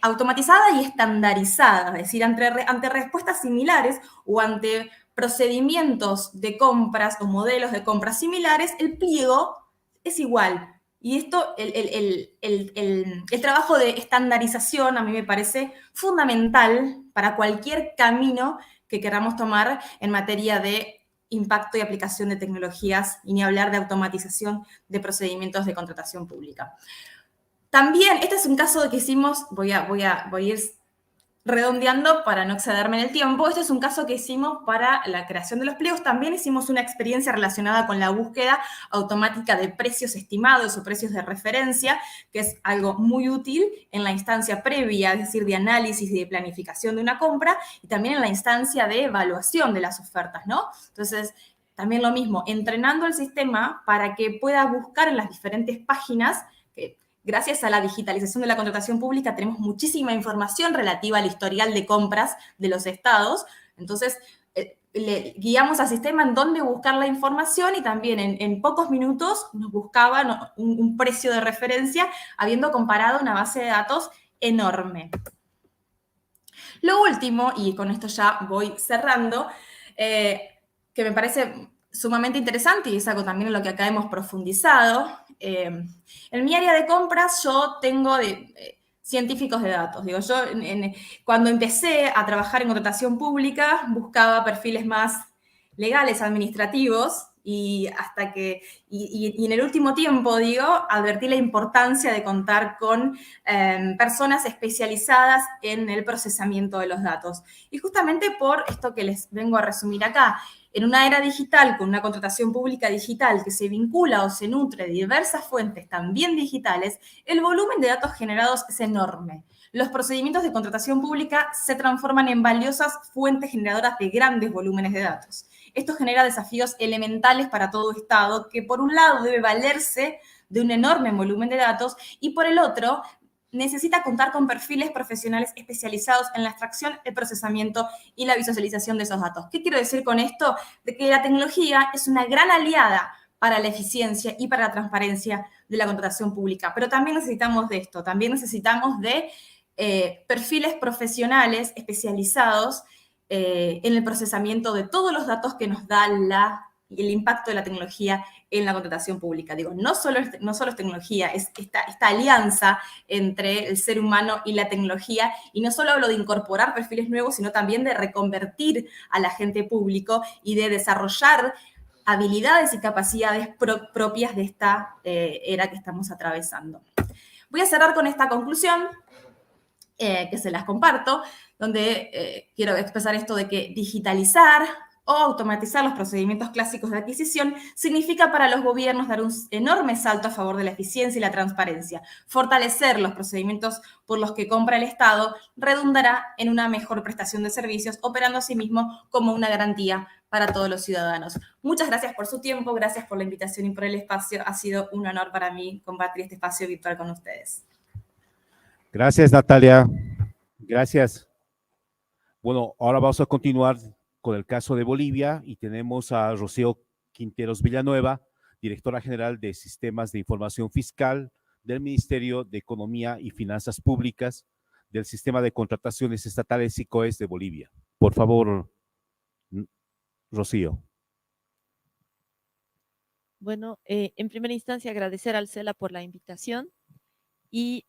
automatizada y estandarizada. Es decir, ante respuestas similares o ante procedimientos de compras o modelos de compras similares, el pliego es igual. Y esto, el trabajo de estandarización a mí me parece fundamental para cualquier camino que queramos tomar en materia de impacto y aplicación de tecnologías, y ni hablar de automatización de procedimientos de contratación pública. También, este es un caso que hicimos, voy a ir redondeando para no excederme en el tiempo. Este es un caso que hicimos para la creación de los pliegos. También hicimos una experiencia relacionada con la búsqueda automática de precios estimados o precios de referencia, que es algo muy útil en la instancia previa, es decir, de análisis y de planificación de una compra, y también en la instancia de evaluación de las ofertas, ¿no? Entonces, también lo mismo, entrenando el sistema para que pueda buscar en las diferentes páginas, que gracias a la digitalización de la contratación pública tenemos muchísima información relativa al historial de compras de los estados. Entonces, le guiamos al sistema en dónde buscar la información, y también en pocos minutos nos buscaban un precio de referencia, habiendo comparado una base de datos enorme. Lo último, y con esto ya voy cerrando, que me parece sumamente interesante, y es algo también en lo que acá hemos profundizado. En mi área de compras yo tengo científicos de datos. Digo, yo cuando empecé a trabajar en contratación pública buscaba perfiles más legales, administrativos, y en el último tiempo, digo, advertí la importancia de contar con personas especializadas en el procesamiento de los datos. Y justamente por esto que les vengo a resumir acá, en una era digital, con una contratación pública digital que se vincula o se nutre de diversas fuentes también digitales, el volumen de datos generados es enorme. Los procedimientos de contratación pública se transforman en valiosas fuentes generadoras de grandes volúmenes de datos. Esto genera desafíos elementales para todo Estado, que por un lado debe valerse de un enorme volumen de datos, y por el otro necesita contar con perfiles profesionales especializados en la extracción, el procesamiento y la visualización de esos datos. ¿Qué quiero decir con esto? De que la tecnología es una gran aliada para la eficiencia y para la transparencia de la contratación pública, pero también necesitamos de esto, también necesitamos de perfiles profesionales especializados en el procesamiento de todos los datos que nos da el impacto de la tecnología en la contratación pública. Digo, no solo es tecnología, es esta alianza entre el ser humano y la tecnología, y no solo hablo de incorporar perfiles nuevos, sino también de reconvertir al agente público y de desarrollar habilidades y capacidades propias de esta era que estamos atravesando. Voy a cerrar con esta conclusión, que se las comparto, donde quiero expresar esto de que digitalizar o automatizar los procedimientos clásicos de adquisición significa para los gobiernos dar un enorme salto a favor de la eficiencia y la transparencia. Fortalecer los procedimientos por los que compra el Estado redundará en una mejor prestación de servicios, operando asimismo como una garantía para todos los ciudadanos. Muchas gracias por su tiempo, gracias por la invitación y por el espacio. Ha sido un honor para mí compartir este espacio virtual con ustedes.
Gracias, Natalia. Gracias. Bueno, ahora vamos a continuar con el caso de Bolivia y tenemos a Rocío Quinteros Villanueva, directora general de Sistemas de Información Fiscal del Ministerio de Economía y Finanzas Públicas del Sistema de Contrataciones Estatales SICOES de Bolivia. Por favor, Rocío.
Bueno, en primera instancia agradecer al CELA por la invitación y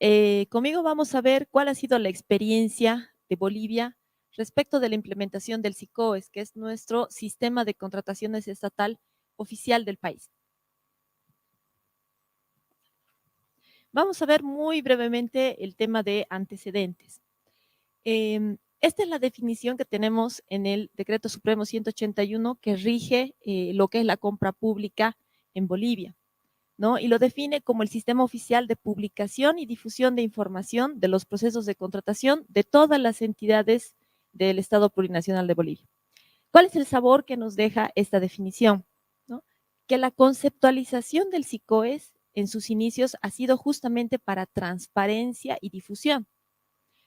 conmigo vamos a ver cuál ha sido la experiencia de Bolivia respecto de la implementación del SICOES, que es nuestro sistema de contrataciones estatal oficial del país. Vamos a ver muy brevemente el tema de antecedentes. Esta es la definición que tenemos en el Decreto Supremo 181 que rige lo que es la compra pública en Bolivia, ¿no? Y lo define como el sistema oficial de publicación y difusión de información de los procesos de contratación de todas las entidades del Estado Plurinacional de Bolivia. ¿Cuál es el sabor que nos deja esta definición? ¿No? Que la conceptualización del SICOES en sus inicios ha sido justamente para transparencia y difusión.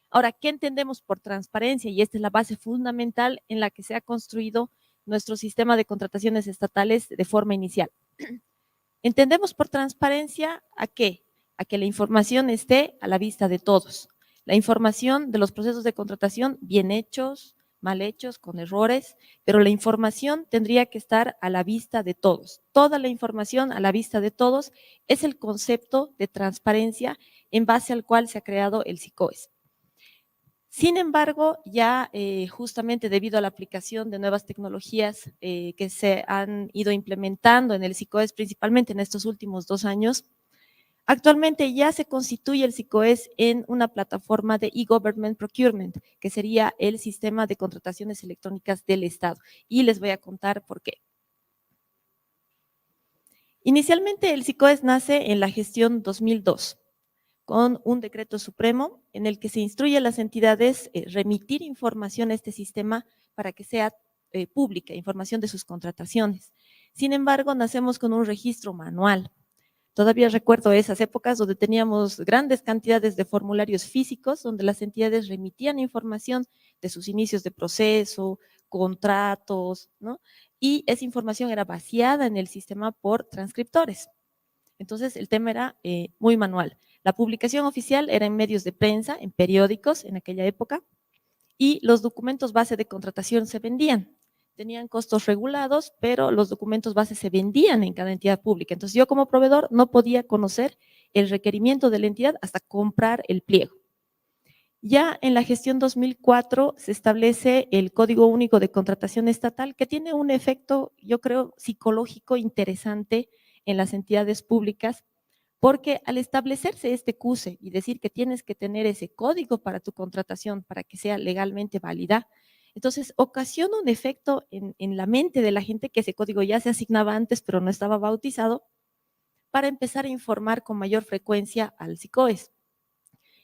Ahora, ¿qué entendemos por transparencia? Y esta es la base fundamental en la que se ha construido nuestro sistema de contrataciones estatales de forma inicial. Entendemos por transparencia ¿a qué? A que la información esté a la vista de todos. La información de los procesos de contratación bien hechos, mal hechos, con errores, pero la información tendría que estar a la vista de todos. Toda la información a la vista de todos es el concepto de transparencia en base al cual se ha creado el SICOES. Sin embargo, ya justamente debido a la aplicación de nuevas tecnologías que se han ido implementando en el SICOES, principalmente en estos últimos 2 años, actualmente ya se constituye el SICOES en una plataforma de e-government procurement, que sería el sistema de contrataciones electrónicas del Estado. Y les voy a contar por qué. Inicialmente el SICOES nace en la gestión 2002. Con un decreto supremo en el que se instruye a las entidades remitir información a este sistema para que sea pública, información de sus contrataciones. Sin embargo, nacemos con un registro manual. Todavía recuerdo esas épocas donde teníamos grandes cantidades de formularios físicos donde las entidades remitían información de sus inicios de proceso, contratos, ¿no? Y esa información era vaciada en el sistema por transcriptores. Entonces, el tema era muy manual. La publicación oficial era en medios de prensa, en periódicos en aquella época, y los documentos base de contratación se vendían. Tenían costos regulados, pero los documentos base se vendían en cada entidad pública. Entonces, yo como proveedor no podía conocer el requerimiento de la entidad hasta comprar el pliego. Ya en la gestión 2004 se establece el Código Único de Contratación Estatal, que tiene un efecto, yo creo, psicológico interesante en las entidades públicas, porque al establecerse este CUSE y decir que tienes que tener ese código para tu contratación para que sea legalmente válida, entonces ocasiona un efecto en la mente de la gente que ese código ya se asignaba antes pero no estaba bautizado, para empezar a informar con mayor frecuencia al SICOES.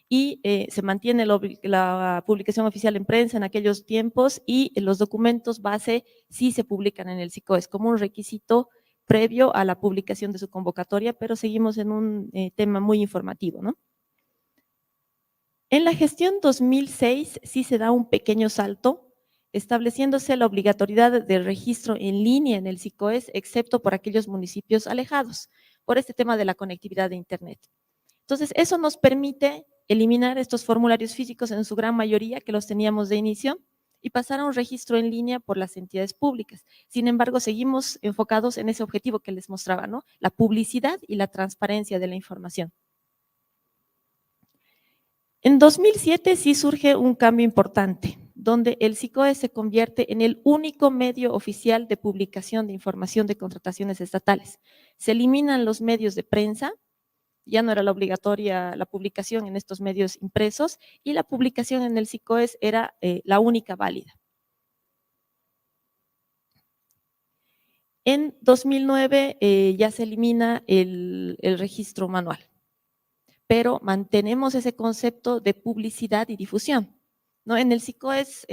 Y se mantiene la publicación oficial en prensa en aquellos tiempos y los documentos base sí se publican en el SICOES como un requisito previo a la publicación de su convocatoria, pero seguimos en un tema muy informativo, ¿no? En la gestión 2006 sí se da un pequeño salto, estableciéndose la obligatoriedad de registro en línea en el SICOES, excepto por aquellos municipios alejados, por este tema de la conectividad de Internet. Entonces, eso nos permite eliminar estos formularios físicos en su gran mayoría que los teníamos de inicio y pasar a un registro en línea por las entidades públicas. Sin embargo, seguimos enfocados en ese objetivo que les mostraba, ¿no? La publicidad y la transparencia de la información. En 2007 sí surge un cambio importante, donde el SICOES se convierte en el único medio oficial de publicación de información de contrataciones estatales. Se eliminan los medios de prensa, ya no era la obligatoria la publicación en estos medios impresos y la publicación en el SICOES era la única válida. En 2009 ya se elimina el registro manual, pero mantenemos ese concepto de publicidad y difusión, ¿no? En el SICOES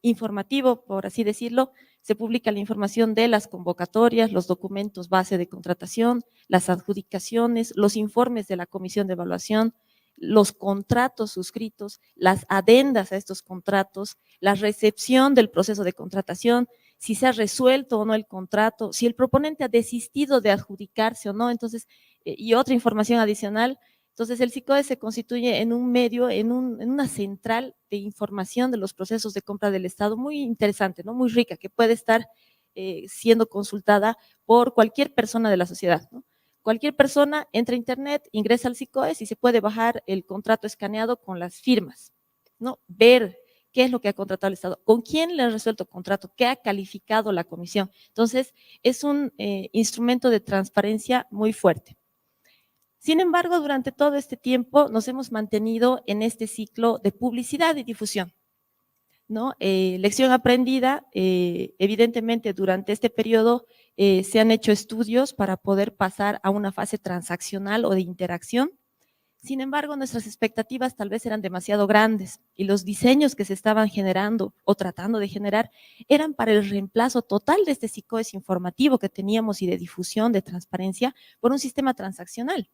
informativo, por así decirlo, se publica la información de las convocatorias, los documentos base de contratación, las adjudicaciones, los informes de la comisión de evaluación, los contratos suscritos, las adendas a estos contratos, la recepción del proceso de contratación, si se ha resuelto o no el contrato, si el proponente ha desistido de adjudicarse o no, entonces, y otra información adicional. Entonces, el SICOES se constituye en un medio, en una central de información de los procesos de compra del Estado muy interesante, ¿no? Muy rica, que puede estar siendo consultada por cualquier persona de la sociedad, ¿no? Cualquier persona entra a internet, ingresa al SICOES y se puede bajar el contrato escaneado con las firmas, ¿no? Ver qué es lo que ha contratado el Estado, con quién le ha resuelto el contrato, qué ha calificado la comisión. Entonces, es un instrumento de transparencia muy fuerte. Sin embargo, durante todo este tiempo nos hemos mantenido en este ciclo de publicidad y difusión, ¿no? Lección aprendida, evidentemente durante este periodo se han hecho estudios para poder pasar a una fase transaccional o de interacción. Sin embargo, nuestras expectativas tal vez eran demasiado grandes y los diseños que se estaban generando o tratando de generar eran para el reemplazo total de este SICOES informativo que teníamos y de difusión, de transparencia, por un sistema transaccional.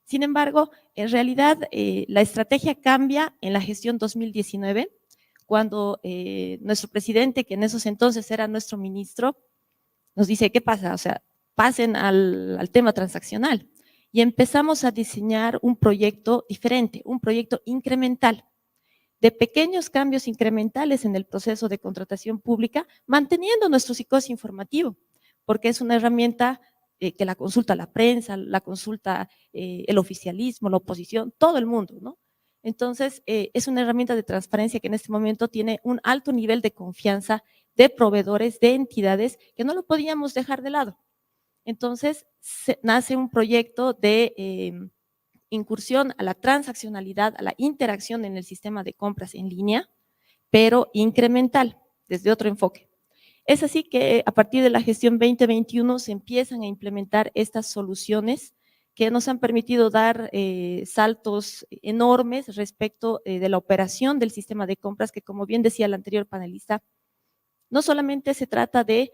Sin embargo, en realidad la estrategia cambia en la gestión 2019, cuando nuestro presidente, que en esos entonces era nuestro ministro, nos dice, ¿qué pasa? O sea, pasen al tema transaccional. Y empezamos a diseñar un proyecto diferente, un proyecto incremental, de pequeños cambios incrementales en el proceso de contratación pública, manteniendo nuestro SICOES informativo, porque es una herramienta que la consulta la prensa, la consulta el oficialismo, la oposición, todo el mundo, ¿no? Entonces, es una herramienta de transparencia que en este momento tiene un alto nivel de confianza de proveedores, de entidades, que no lo podíamos dejar de lado. Entonces, nace un proyecto de incursión a la transaccionalidad, a la interacción en el sistema de compras en línea, pero incremental, desde otro enfoque. Es así que a partir de la gestión 2021 se empiezan a implementar estas soluciones que nos han permitido dar saltos enormes respecto de la operación del sistema de compras, que como bien decía el anterior panelista, no solamente se trata de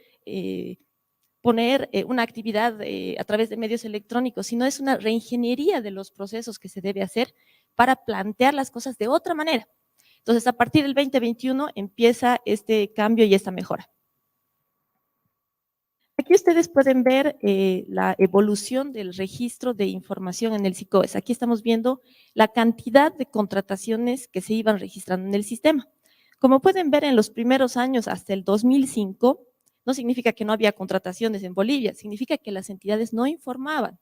poner una actividad a través de medios electrónicos, sino es una reingeniería de los procesos que se debe hacer para plantear las cosas de otra manera. Entonces, a partir del 2021 empieza este cambio y esta mejora. Aquí ustedes pueden ver la evolución del registro de información en el SICOES. Aquí estamos viendo la cantidad de contrataciones que se iban registrando en el sistema. Como pueden ver, en los primeros años, hasta el 2005, no significa que no había contrataciones en Bolivia, significa que las entidades no informaban.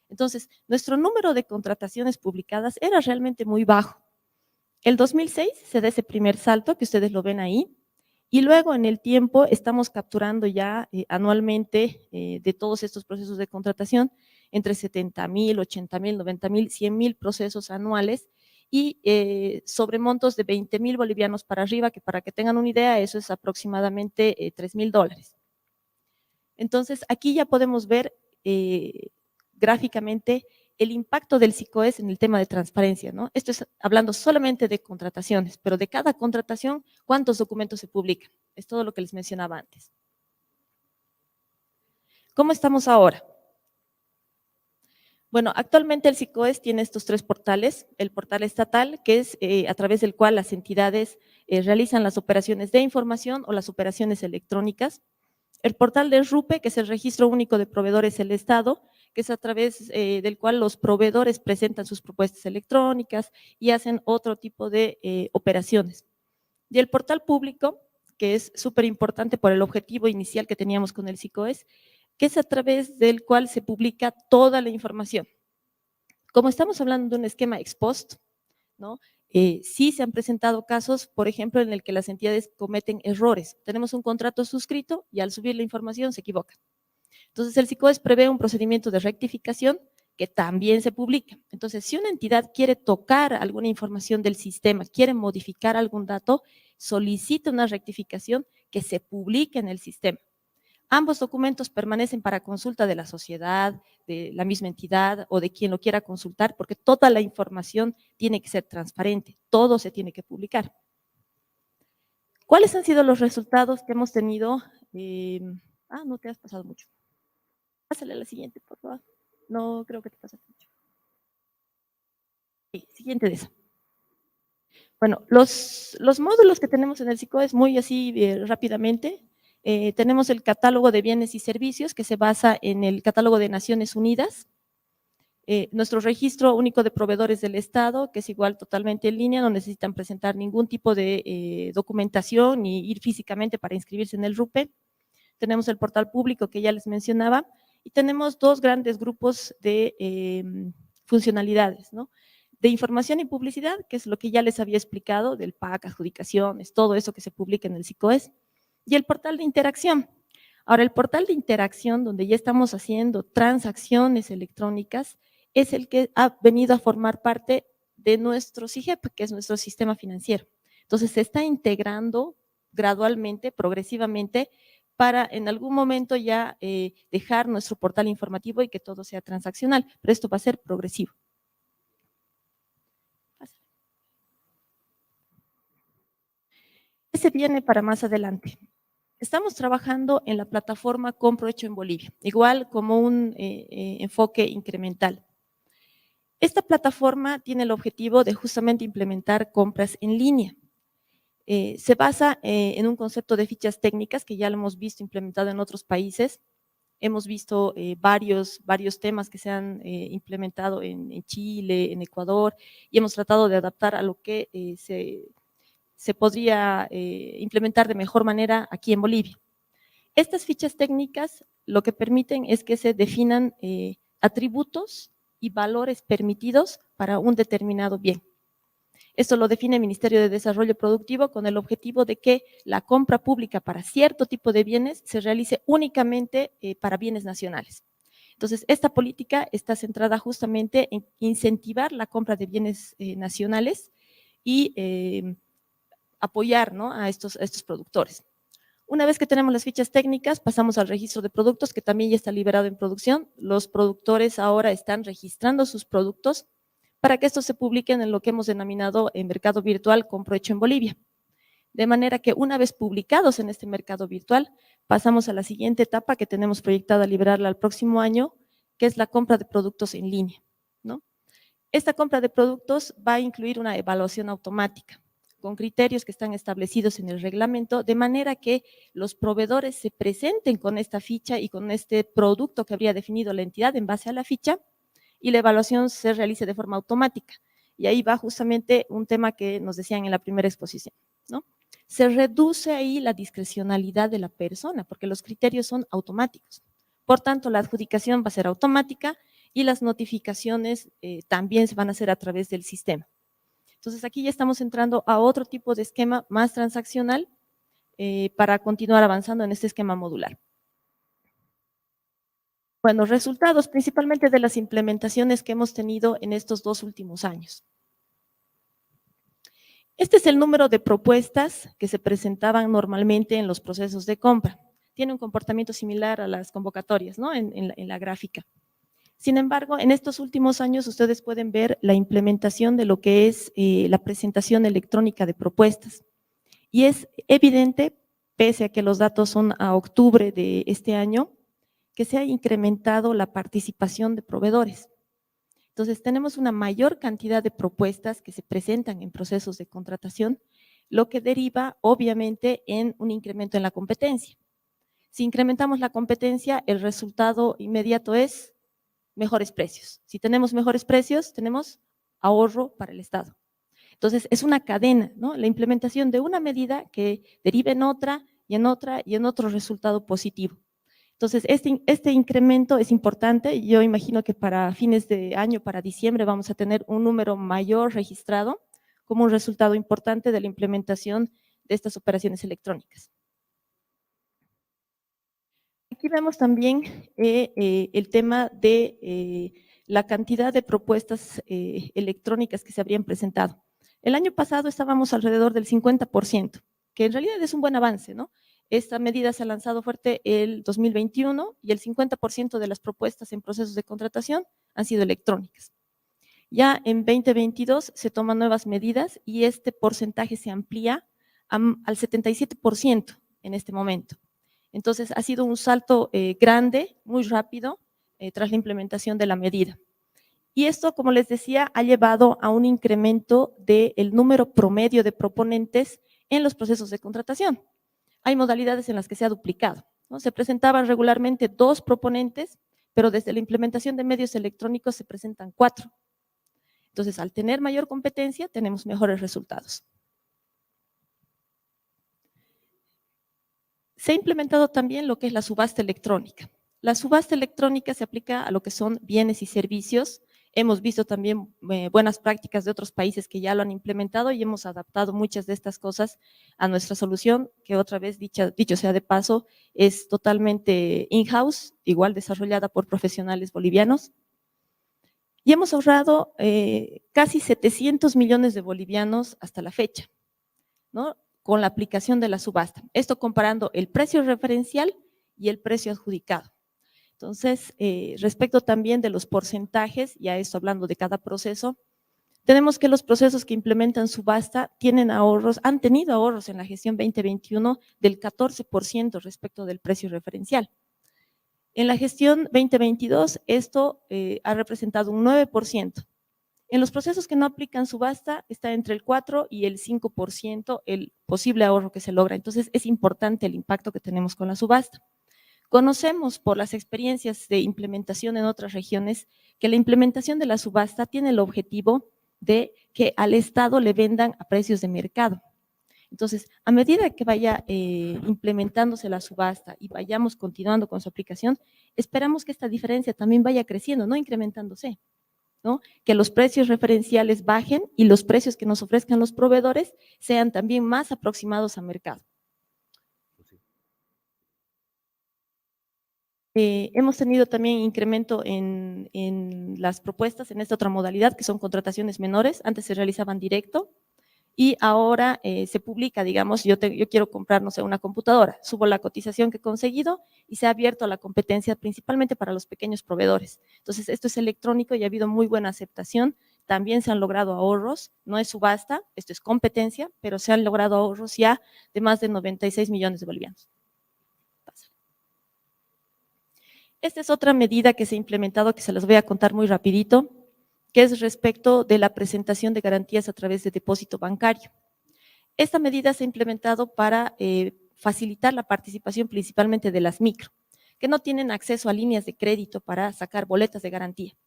Entonces, nuestro número de contrataciones publicadas era realmente muy bajo. El 2006 se da ese primer salto que ustedes lo ven ahí, y luego en el tiempo estamos capturando ya anualmente de todos estos procesos de contratación entre 70,000, 80,000, 90,000, 100,000 procesos anuales y sobre montos de 20,000 bolivianos para arriba, que para que tengan una idea, eso es aproximadamente $3,000. Entonces, aquí ya podemos ver gráficamente el impacto del SICOES en el tema de transparencia, ¿no? Esto es hablando solamente de contrataciones, pero de cada contratación, ¿cuántos documentos se publican? Es todo lo que les mencionaba antes. ¿Cómo estamos ahora? Bueno, actualmente el SICOES tiene estos 3 portales. El portal estatal, que es a través del cual las entidades realizan las operaciones de información o las operaciones electrónicas. El portal de RUPE, que es el Registro Único de Proveedores del Estado, que es a través del cual los proveedores presentan sus propuestas electrónicas y hacen otro tipo de operaciones. Y el portal público, que es súper importante por el objetivo inicial que teníamos con el SICOES, que es a través del cual se publica toda la información. Como estamos hablando de un esquema ex post, ¿no? Sí se han presentado casos, por ejemplo, en el que las entidades cometen errores. Tenemos un contrato suscrito y al subir la información se equivocan. Entonces, el SICOES prevé un procedimiento de rectificación que también se publica. Entonces, si una entidad quiere tocar alguna información del sistema, quiere modificar algún dato, solicita una rectificación que se publique en el sistema. Ambos documentos permanecen para consulta de la sociedad, de la misma entidad o de quien lo quiera consultar, porque toda la información tiene que ser transparente, todo se tiene que publicar. ¿Cuáles han sido los resultados que hemos tenido? No te has pasado mucho. Pásale a la siguiente, por favor. No creo que te pasaste mucho. Sí, siguiente de esa. Bueno, los módulos que tenemos en el SICOES, muy así rápidamente, tenemos el catálogo de bienes y servicios que se basa en el catálogo de Naciones Unidas, nuestro registro único de proveedores del Estado, que es igual totalmente en línea, no necesitan presentar ningún tipo de documentación ni ir físicamente para inscribirse en el RUPE. Tenemos el portal público que ya les mencionaba y tenemos dos grandes grupos de funcionalidades, ¿no? De información y publicidad, que es lo que ya les había explicado, del PAC, adjudicaciones, todo eso que se publica en el SICOES, y el portal de interacción. Ahora, el portal de interacción, donde ya estamos haciendo transacciones electrónicas, es el que ha venido a formar parte de nuestro SIGEP, que es nuestro sistema financiero. Entonces, se está integrando gradualmente, progresivamente, para en algún momento ya dejar nuestro portal informativo y que todo sea transaccional, pero esto va a ser progresivo. Ese viene para más adelante. Estamos trabajando en la plataforma Compro Hecho en Bolivia, igual como un enfoque incremental. Esta plataforma tiene el objetivo de justamente implementar compras en línea. Se basa en un concepto de fichas técnicas que ya lo hemos visto implementado en otros países. Hemos visto varios temas que se han implementado en Chile, en Ecuador, y hemos tratado de adaptar a lo que se podría implementar de mejor manera aquí en Bolivia. Estas fichas técnicas lo que permiten es que se definan atributos y valores permitidos para un determinado bien. Esto lo define el Ministerio de Desarrollo Productivo con el objetivo de que la compra pública para cierto tipo de bienes se realice únicamente para bienes nacionales. Entonces, esta política está centrada justamente en incentivar la compra de bienes nacionales y apoyar, ¿no?, a estos productores. Una vez que tenemos las fichas técnicas, pasamos al registro de productos, que también ya está liberado en producción. Los productores ahora están registrando sus productos para que estos se publiquen en lo que hemos denominado en mercado virtual Compro Hecho en Bolivia. De manera que una vez publicados en este mercado virtual, pasamos a la siguiente etapa que tenemos proyectada liberarla al próximo año, que es la compra de productos en línea, ¿no? Esta compra de productos va a incluir una evaluación automática, con criterios que están establecidos en el reglamento, de manera que los proveedores se presenten con esta ficha y con este producto que habría definido la entidad en base a la ficha, y la evaluación se realice de forma automática. Y ahí va justamente un tema que nos decían en la primera exposición, ¿no? Se reduce ahí la discrecionalidad de la persona, porque los criterios son automáticos. Por tanto, la adjudicación va a ser automática y las notificaciones también se van a hacer a través del sistema. Entonces, aquí ya estamos entrando a otro tipo de esquema más transaccional para continuar avanzando en este esquema modular. Bueno, resultados principalmente de las implementaciones que hemos tenido en estos 2 últimos años. Este es el número de propuestas que se presentaban normalmente en los procesos de compra. Tiene un comportamiento similar a las convocatorias, ¿no?, en la gráfica. Sin embargo, en estos últimos años ustedes pueden ver la implementación de lo que es la presentación electrónica de propuestas. Y es evidente, pese a que los datos son a octubre de este año, que se ha incrementado la participación de proveedores. Entonces, tenemos una mayor cantidad de propuestas que se presentan en procesos de contratación, lo que deriva, obviamente, en un incremento en la competencia. Si incrementamos la competencia, el resultado inmediato es mejores precios. Si tenemos mejores precios, tenemos ahorro para el Estado. Entonces, es una cadena, ¿no?, la implementación de una medida que deriva en otra y en otra y en otro resultado positivo. Entonces, este incremento es importante. Yo imagino que para fines de año, para diciembre, vamos a tener un número mayor registrado como un resultado importante de la implementación de estas operaciones electrónicas. Aquí vemos también el tema de la cantidad de propuestas electrónicas que se habrían presentado. El año pasado estábamos alrededor del 50%, que en realidad es un buen avance, ¿no? esta medida se ha lanzado fuerte el 2021 y el 50% de las propuestas en procesos de contratación han sido electrónicas. Ya en 2022 se toman nuevas medidas y este porcentaje se amplía al 77% en este momento. Entonces, ha sido un salto grande, muy rápido, tras la implementación de la medida. Y esto, como les decía, ha llevado a un incremento del número promedio de proponentes en los procesos de contratación. Hay modalidades en las que se ha duplicado, ¿no? Se presentaban regularmente 2 proponentes, pero desde la implementación de medios electrónicos se presentan 4. Entonces, al tener mayor competencia, tenemos mejores resultados. Se ha implementado también lo que es la subasta electrónica. La subasta electrónica se aplica a lo que son bienes y servicios. Hemos visto también buenas prácticas de otros países que ya lo han implementado y hemos adaptado muchas de estas cosas a nuestra solución, que otra vez, dicho sea de paso, es totalmente in-house, igual desarrollada por profesionales bolivianos. Y hemos ahorrado casi 700 millones de bolivianos hasta la fecha, ¿no? Con la aplicación de la subasta. Esto comparando el precio referencial y el precio adjudicado. Entonces, respecto también de los porcentajes, ya esto hablando de cada proceso, tenemos que los procesos que implementan subasta tienen ahorros, han tenido ahorros en la gestión 2021 del 14% respecto del precio referencial. En la gestión 2022, esto ha representado un 9%. En los procesos que no aplican subasta, está entre el 4 y el 5% el posible ahorro que se logra. Entonces, es importante el impacto que tenemos con la subasta. Conocemos por las experiencias de implementación en otras regiones que la implementación de la subasta tiene el objetivo de que al Estado le vendan a precios de mercado. Entonces, a medida que vaya implementándose la subasta y vayamos continuando con su aplicación, esperamos que esta diferencia también vaya creciendo, no incrementándose, ¿no? Que los precios referenciales bajen y los precios que nos ofrezcan los proveedores sean también más aproximados al mercado. Hemos tenido también incremento en las propuestas en esta otra modalidad, que son contrataciones menores. Antes se realizaban directo y ahora se publica, digamos, yo quiero comprar, no sé, una computadora, subo la cotización que he conseguido y se ha abierto a la competencia principalmente para los pequeños proveedores. Entonces, esto es electrónico y ha habido muy buena aceptación. También se han logrado ahorros, no es subasta, esto es competencia, pero se han logrado ahorros ya de más de 96 millones de bolivianos. Esta es otra medida que se ha implementado, que se las voy a contar muy rapidito, que es respecto de la presentación de garantías a través de depósito bancario. Esta medida se ha implementado para facilitar la participación principalmente de las micro, que no tienen acceso a líneas de crédito para sacar boletas de garantía.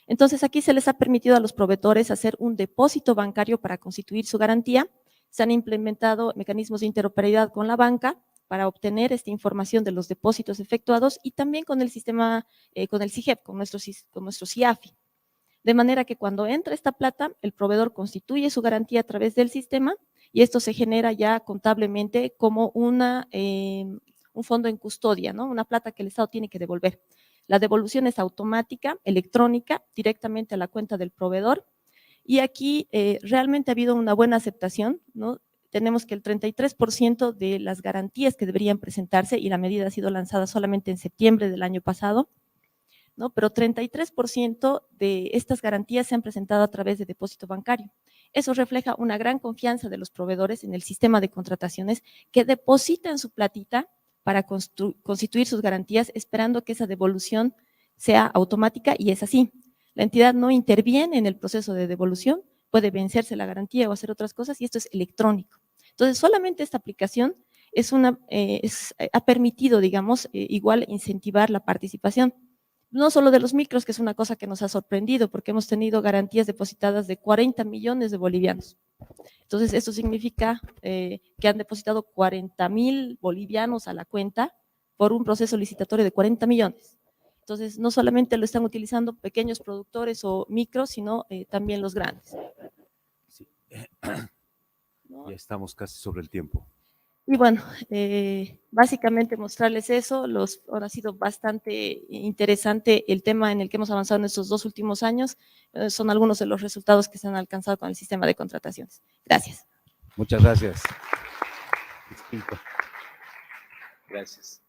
Entonces, aquí se les ha permitido a los proveedores hacer un depósito bancario para constituir su garantía. Se han implementado mecanismos de interoperabilidad con la banca para obtener esta información de los depósitos efectuados y también con el sistema, con el CIGEP, con nuestro CIAFI. De manera que cuando entra esta plata, el proveedor constituye su garantía a través del sistema y esto se genera ya contablemente como un fondo en custodia, ¿no? Una plata que el Estado tiene que devolver. La devolución es automática, electrónica, directamente a la cuenta del proveedor y aquí realmente ha habido una buena aceptación, ¿no? Tenemos que el 33% de las garantías que deberían presentarse, y la medida ha sido lanzada solamente en septiembre del año pasado, ¿no? Pero 33% de estas garantías se han presentado a través de depósito bancario. Eso refleja una gran confianza de los proveedores en el sistema de contrataciones que depositan su platita para constituir sus garantías esperando que esa devolución sea automática y es así. La entidad no interviene en el proceso de devolución, puede vencerse la garantía o hacer otras cosas y esto es electrónico. Entonces, solamente esta aplicación ha permitido, digamos, igual incentivar la participación. No solo de los micros, que es una cosa que nos ha sorprendido, porque hemos tenido garantías depositadas de 40 millones de bolivianos. Entonces, esto significa que han depositado 40.000 bolivianos a la cuenta por un proceso licitatorio de 40 millones. Entonces, no solamente lo están utilizando pequeños productores o micros, sino también los grandes.
Sí. ¿No? Ya estamos casi sobre el tiempo.
Y bueno, básicamente mostrarles eso. Ahora ha sido bastante interesante el tema en el que hemos avanzado en estos 2 últimos años. Son algunos de los resultados que se han alcanzado con el sistema de contrataciones. Gracias.
Muchas gracias. Gracias.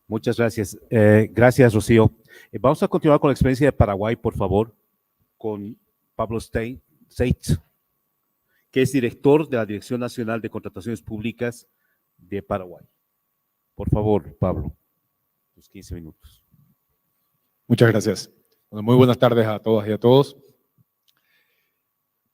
Muchas gracias. Gracias, Rocío. Vamos a continuar con la experiencia de Paraguay, por favor, con Pablo Seitz, que es director de la Dirección Nacional de Contrataciones Públicas de Paraguay. Por favor, Pablo, tus 15 minutos.
Muchas gracias. Bueno, muy buenas tardes a todas y a todos.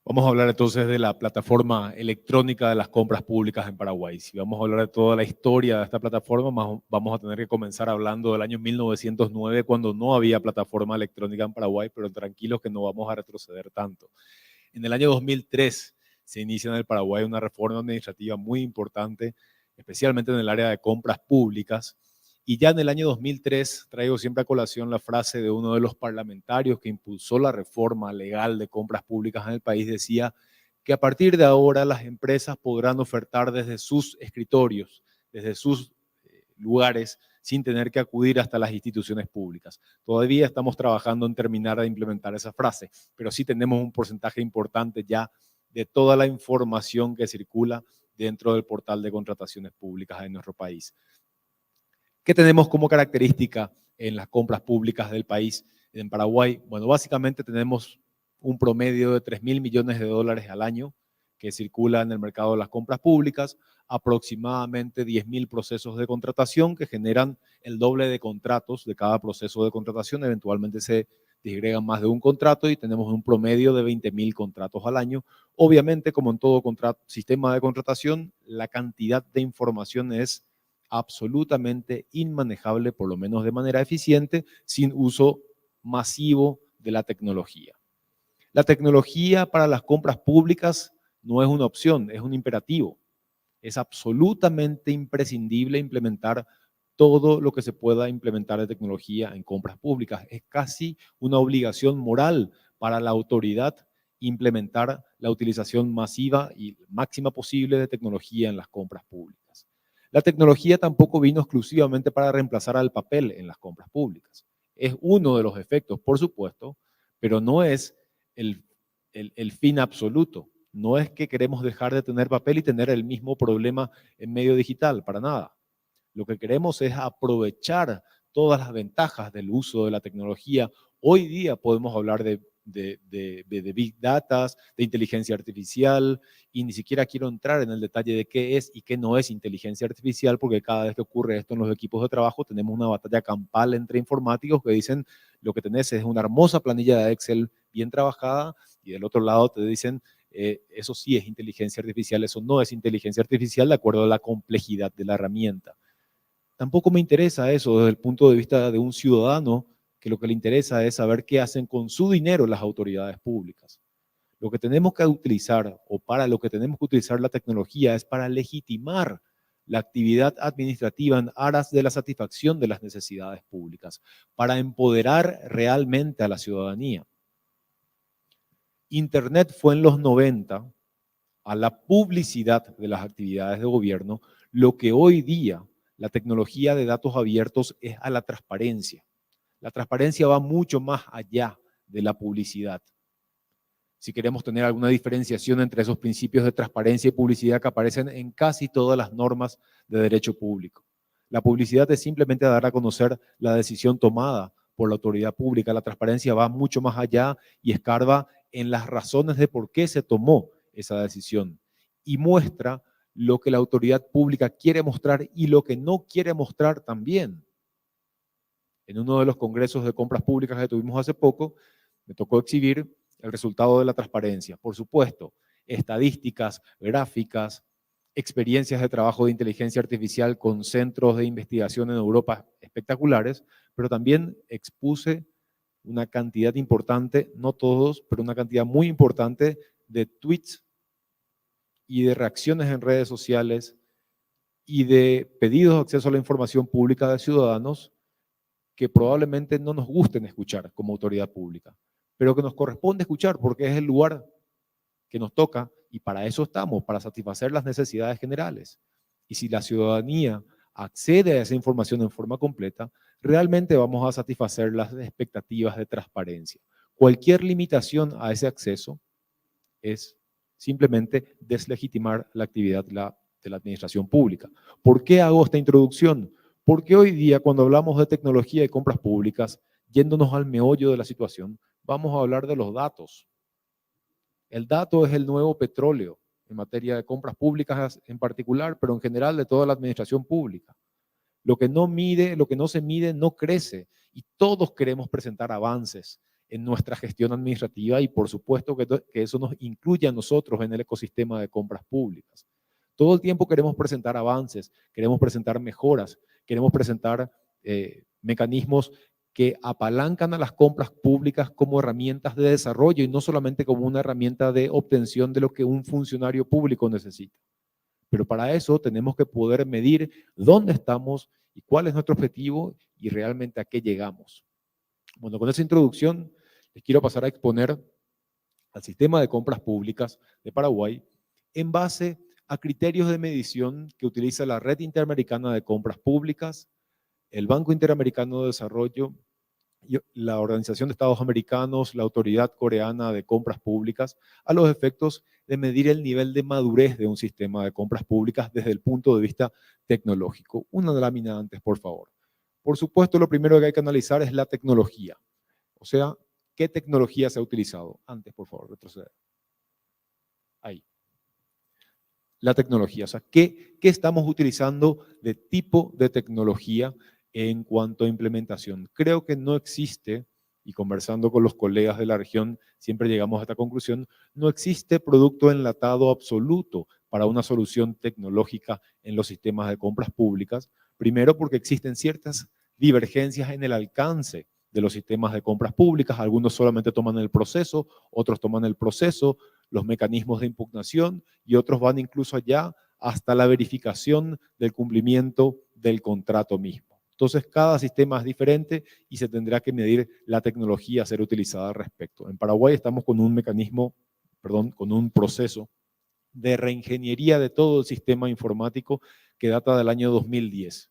Vamos a hablar entonces de la plataforma electrónica de las compras públicas en Paraguay. Si vamos a hablar de toda la historia de esta plataforma, vamos a tener que comenzar hablando del año 1909, cuando no había plataforma electrónica en Paraguay, pero tranquilos que no vamos a retroceder tanto. En el año 2003 se inicia en el Paraguay una reforma administrativa muy importante, especialmente en el área de compras públicas. Y ya en el año 2003 traigo siempre a colación la frase de uno de los parlamentarios que impulsó la reforma legal de compras públicas en el país. Decía que a partir de ahora las empresas podrán ofertar desde sus escritorios, desde sus lugares, sin tener que acudir hasta las instituciones públicas. Todavía estamos trabajando en terminar de implementar esa frase, pero sí tenemos un porcentaje importante ya de toda la información que circula dentro del portal de contrataciones públicas en nuestro país. ¿Qué tenemos como característica en las compras públicas del país en Paraguay? Bueno, básicamente tenemos un promedio de 3.000 millones de dólares al año que circula en el mercado de las compras públicas, aproximadamente 10.000 procesos de contratación que generan el doble de contratos de cada proceso de contratación. Eventualmente se disgregan más de un contrato y tenemos un promedio de 20.000 contratos al año. Obviamente, como en todo sistema de contratación, la cantidad de información es absolutamente inmanejable, por lo menos de manera eficiente, sin uso masivo de la tecnología. La tecnología para las compras públicas no es una opción, es un imperativo. Es absolutamente imprescindible implementar todo lo que se pueda implementar de tecnología en compras públicas. Es casi una obligación moral para la autoridad implementar la utilización masiva y máxima posible de tecnología en las compras públicas. La tecnología tampoco vino exclusivamente para reemplazar al papel en las compras públicas. Es uno de los efectos, por supuesto, pero no es el fin absoluto. No es que queremos dejar de tener papel y tener el mismo problema en medio digital, para nada. Lo que queremos es aprovechar todas las ventajas del uso de la tecnología. Hoy día podemos hablar de Big Data, de inteligencia artificial, y ni siquiera quiero entrar en el detalle de qué es y qué no es inteligencia artificial, porque cada vez que ocurre esto en los equipos de trabajo tenemos una batalla campal entre informáticos que dicen lo que tenés es una hermosa planilla de Excel bien trabajada, y del otro lado te dicen eso sí es inteligencia artificial, eso no es inteligencia artificial, de acuerdo a la complejidad de la herramienta. Tampoco me interesa eso desde el punto de vista de un ciudadano, que lo que le interesa es saber qué hacen con su dinero las autoridades públicas. Lo que tenemos que utilizar, o para lo que tenemos que utilizar la tecnología, es para legitimar la actividad administrativa en aras de la satisfacción de las necesidades públicas, para empoderar realmente a la ciudadanía. Internet fue en los 90 a la publicidad de las actividades de gobierno lo que hoy día la tecnología de datos abiertos es a la transparencia. La transparencia va mucho más allá de la publicidad. Si queremos tener alguna diferenciación entre esos principios de transparencia y publicidad que aparecen en casi todas las normas de derecho público. La publicidad es simplemente dar a conocer la decisión tomada por la autoridad pública. La transparencia va mucho más allá y escarba en las razones de por qué se tomó esa decisión y muestra lo que la autoridad pública quiere mostrar y lo que no quiere mostrar también. En uno de los congresos de compras públicas que tuvimos hace poco, me tocó exhibir el resultado de la transparencia. Por supuesto, estadísticas, gráficas, experiencias de trabajo de inteligencia artificial con centros de investigación en Europa espectaculares, pero también expuse una cantidad importante, no todos, pero una cantidad muy importante de tweets y de reacciones en redes sociales y de pedidos de acceso a la información pública de ciudadanos que probablemente no nos gusten escuchar como autoridad pública, pero que nos corresponde escuchar porque es el lugar que nos toca y para eso estamos, para satisfacer las necesidades generales. Y si la ciudadanía accede a esa información en forma completa, realmente vamos a satisfacer las expectativas de transparencia. Cualquier limitación a ese acceso es simplemente deslegitimar la actividad de la administración pública. ¿Por qué hago esta introducción? Porque hoy día, cuando hablamos de tecnología y compras públicas, yéndonos al meollo de la situación, vamos a hablar de los datos. El dato es el nuevo petróleo en materia de compras públicas en particular, pero en general de toda la administración pública. Lo que no se mide no crece, y todos queremos presentar avances en nuestra gestión administrativa, y por supuesto que eso nos incluye a nosotros en el ecosistema de compras públicas. Todo el tiempo queremos presentar avances, queremos presentar mejoras, queremos presentar mecanismos que apalancan a las compras públicas como herramientas de desarrollo y no solamente como una herramienta de obtención de lo que un funcionario público necesita. Pero para eso tenemos que poder medir dónde estamos y cuál es nuestro objetivo y realmente a qué llegamos. Bueno, con esa introducción les quiero pasar a exponer al sistema de compras públicas de Paraguay en base a criterios de medición que utiliza la Red Interamericana de Compras Públicas, el Banco Interamericano de Desarrollo, la Organización de Estados Americanos, la Autoridad Coreana de Compras Públicas, a los efectos de medir el nivel de madurez de un sistema de compras públicas desde el punto de vista tecnológico. Una lámina antes, por favor. Por supuesto, lo primero que hay que analizar es la tecnología. O sea, ¿qué tecnología se ha utilizado? Antes, por favor, retroceder. Ahí. La tecnología, o sea, ¿qué estamos utilizando de tipo de tecnología en cuanto a implementación? Creo que no existe, y conversando con los colegas de la región siempre llegamos a esta conclusión, no existe producto enlatado absoluto para una solución tecnológica en los sistemas de compras públicas. Primero porque existen ciertas divergencias en el alcance de los sistemas de compras públicas. Algunos solamente toman el proceso, otros toman el proceso, los mecanismos de impugnación, y otros van incluso allá hasta la verificación del cumplimiento del contrato mismo. Entonces, cada sistema es diferente y se tendrá que medir la tecnología a ser utilizada al respecto. En Paraguay estamos con un con un proceso de reingeniería de todo el sistema informático que data del año 2010.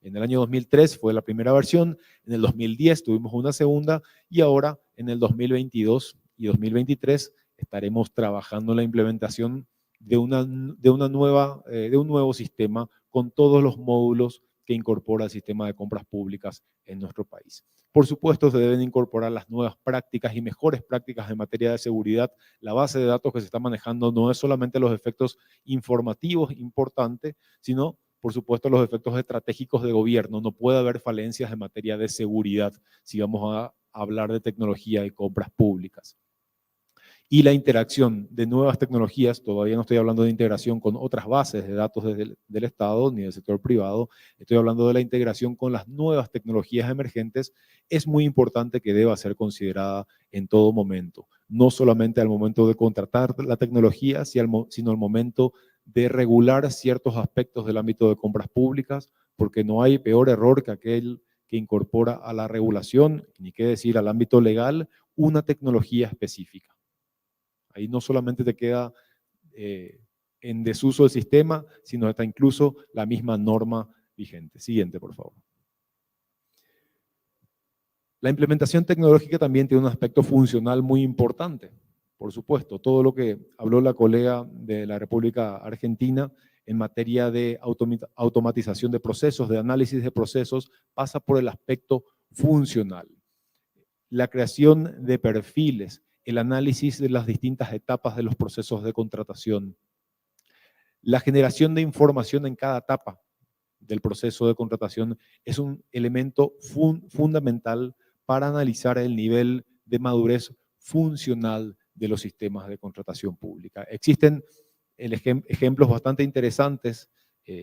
En el año 2003 fue la primera versión, en el 2010 tuvimos una segunda, y ahora en el 2022 y 2023 estaremos trabajando en la implementación de un nuevo sistema con todos los módulos que incorpora el sistema de compras públicas en nuestro país. Por supuesto, se deben incorporar las nuevas prácticas y mejores prácticas en materia de seguridad. La base de datos que se está manejando no es solamente los efectos informativos importantes, sino, por supuesto, los efectos estratégicos de gobierno. No puede haber falencias en materia de seguridad si vamos a hablar de tecnología y compras públicas. Y la interacción de nuevas tecnologías, todavía no estoy hablando de integración con otras bases de datos del Estado ni del sector privado, estoy hablando de la integración con las nuevas tecnologías emergentes, es muy importante que deba ser considerada en todo momento, no solamente al momento de contratar la tecnología, sino al momento de regular ciertos aspectos del ámbito de compras públicas, porque no hay peor error que aquel que incorpora a la regulación, ni qué decir al ámbito legal, una tecnología específica. Ahí no solamente te queda en desuso el sistema, sino hasta incluso la misma norma vigente. Siguiente, por favor. La implementación tecnológica también tiene un aspecto funcional muy importante. Por supuesto, todo lo que habló la colega de la República Argentina en materia de automatización de procesos, de análisis de procesos, pasa por el aspecto funcional. La creación de perfiles, el análisis de las distintas etapas de los procesos de contratación, la generación de información en cada etapa del proceso de contratación es un elemento fundamental para analizar el nivel de madurez funcional de los sistemas de contratación pública. Existen ejemplos bastante interesantes,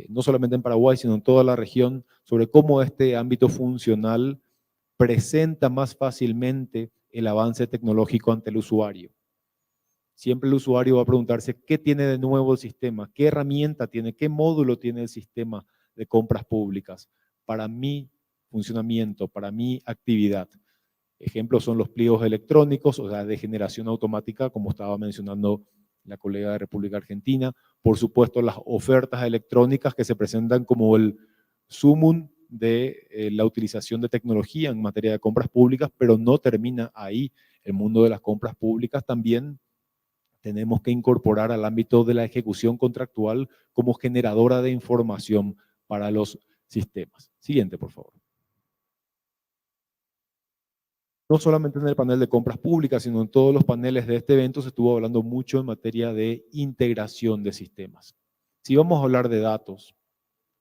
no solamente en Paraguay, sino en toda la región, sobre cómo este ámbito funcional presenta más fácilmente el avance tecnológico ante el usuario. Siempre el usuario va a preguntarse qué tiene de nuevo el sistema, qué herramienta tiene, qué módulo tiene el sistema de compras públicas para mi funcionamiento, para mi actividad. Ejemplos son los pliegos electrónicos, o sea, de generación automática, como estaba mencionando la colega de República Argentina. Por supuesto, las ofertas electrónicas que se presentan como el sumum de la utilización de tecnología en materia de compras públicas, pero no termina ahí. El mundo de las compras públicas también tenemos que incorporar al ámbito de la ejecución contractual como generadora de información para los sistemas. Siguiente, por favor. No solamente en el panel de compras públicas, sino en todos los paneles de este evento se estuvo hablando mucho en materia de integración de sistemas. Si vamos a hablar de datos,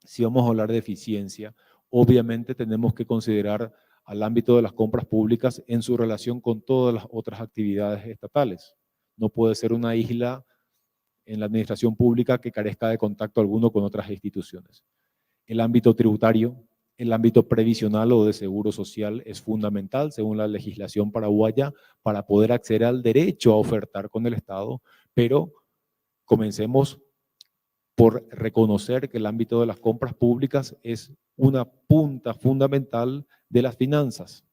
si vamos a hablar de eficiencia, obviamente tenemos que considerar al ámbito de las compras públicas en su relación con todas las otras actividades estatales. No puede ser una isla en la administración pública que carezca de contacto alguno con otras instituciones. El ámbito tributario, el ámbito previsional o de seguro social es fundamental, según la legislación paraguaya, para poder acceder al derecho a ofertar con el Estado, pero comencemos por reconocer que el ámbito de las compras públicas es una punta fundamental de las finanzas.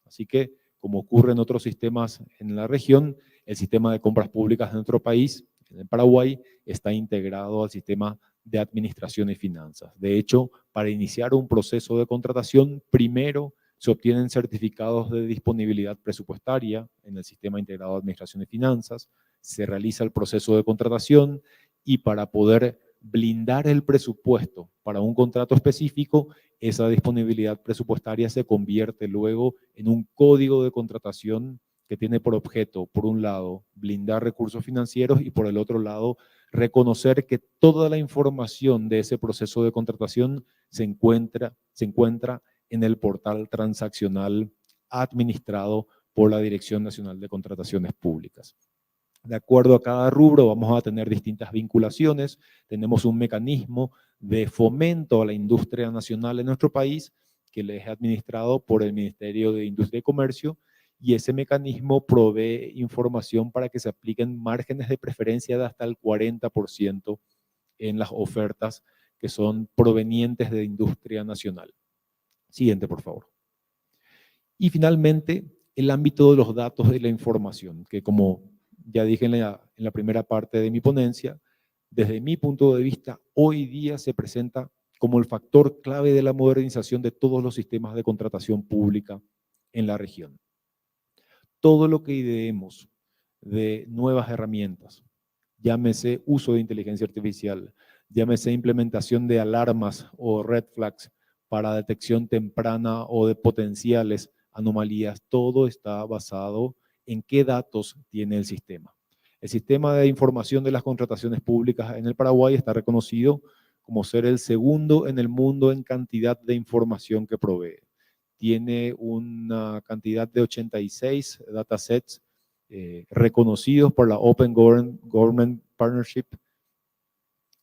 Así que, como ocurre en otros sistemas en la región, el sistema de compras públicas de nuestro país, en Paraguay, está integrado al sistema de administración y finanzas. De hecho, para iniciar un proceso de contratación, primero se obtienen certificados de disponibilidad presupuestaria en el sistema integrado de administración y finanzas, se realiza el proceso de contratación y para poder blindar el presupuesto para un contrato específico, esa disponibilidad presupuestaria se convierte luego en un código de contratación que tiene por objeto, por un lado, blindar recursos financieros y por el otro lado, reconocer que toda la información de ese proceso de contratación se encuentra en el portal transaccional administrado por la Dirección Nacional de Contrataciones Públicas. De acuerdo a cada rubro vamos a tener distintas vinculaciones, tenemos un mecanismo de fomento a la industria nacional en nuestro país que le es administrado por el Ministerio de Industria y Comercio y ese mecanismo provee información para que se apliquen márgenes de preferencia de hasta el 40% en las ofertas que son provenientes de industria nacional. Siguiente, por favor. Y finalmente, el ámbito de los datos de la información, que como ya dije en la primera parte de mi ponencia, desde mi punto de vista, hoy día se presenta como el factor clave de la modernización de todos los sistemas de contratación pública en la región. Todo lo que ideemos de nuevas herramientas, llámese uso de inteligencia artificial, llámese implementación de alarmas o red flags para detección temprana o de potenciales anomalías, todo está basado en qué datos tiene el sistema. El sistema de información de las contrataciones públicas en el Paraguay está reconocido como ser el segundo en el mundo en cantidad de información que provee. Tiene una cantidad de 86 datasets reconocidos por la Open Government Partnership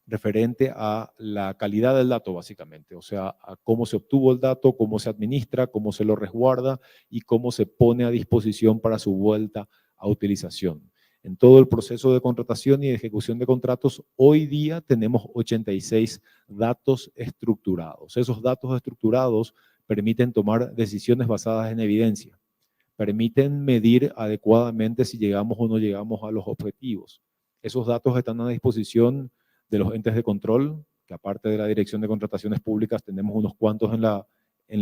referente a la calidad del dato, básicamente, o sea, a cómo se obtuvo el dato, cómo se administra, cómo se lo resguarda y cómo se pone a disposición para su vuelta a utilización. En todo el proceso de contratación y de ejecución de contratos, hoy día tenemos 86 datos estructurados. Esos datos estructurados permiten tomar decisiones basadas en evidencia, permiten medir adecuadamente si llegamos o no llegamos a los objetivos. Esos datos están a disposición de los entes de control, que aparte de la Dirección de Contrataciones Públicas tenemos unos cuantos en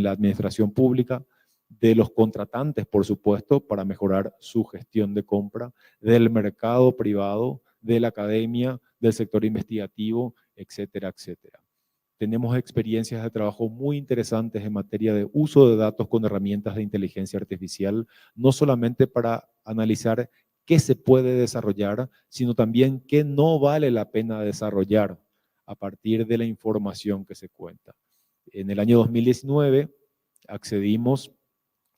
la administración pública, de los contratantes, por supuesto, para mejorar su gestión de compra, del mercado privado, de la academia, del sector investigativo, etcétera, etcétera. Tenemos experiencias de trabajo muy interesantes en materia de uso de datos con herramientas de inteligencia artificial, no solamente para analizar qué se puede desarrollar, sino también qué no vale la pena desarrollar a partir de la información que se cuenta. En el año 2019 accedimos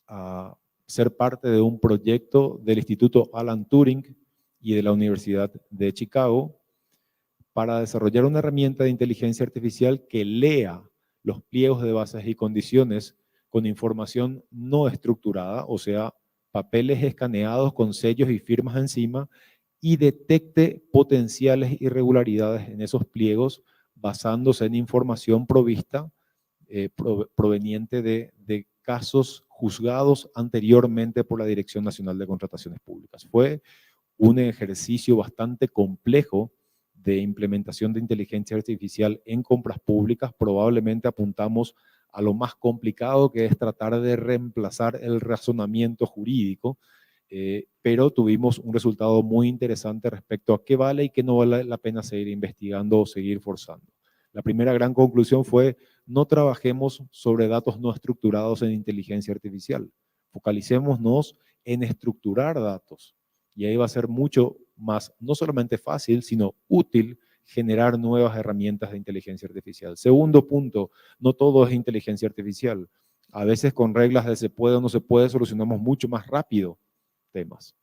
a ser parte de un proyecto del Instituto Alan Turing y de la Universidad de Chicago para desarrollar una herramienta de inteligencia artificial que lea los pliegos de bases y condiciones con información no estructurada, o sea, papeles escaneados con sellos y firmas encima, y detecte potenciales irregularidades en esos pliegos basándose en información provista proveniente de casos juzgados anteriormente por la Dirección Nacional de Contrataciones Públicas. Fue un ejercicio bastante complejo de implementación de inteligencia artificial en compras públicas. Probablemente apuntamos a lo más complicado, que es tratar de reemplazar el razonamiento jurídico pero tuvimos un resultado muy interesante respecto a qué vale y qué no vale la pena seguir investigando o seguir forzando. La primera gran conclusión fue: no trabajemos sobre datos no estructurados en inteligencia artificial. Focalicémonos en estructurar datos. Y ahí va a ser mucho más, no solamente fácil, sino útil generar nuevas herramientas de inteligencia artificial. Segundo punto, no todo es inteligencia artificial. A veces con reglas de se puede o no se puede solucionamos mucho más rápido temas.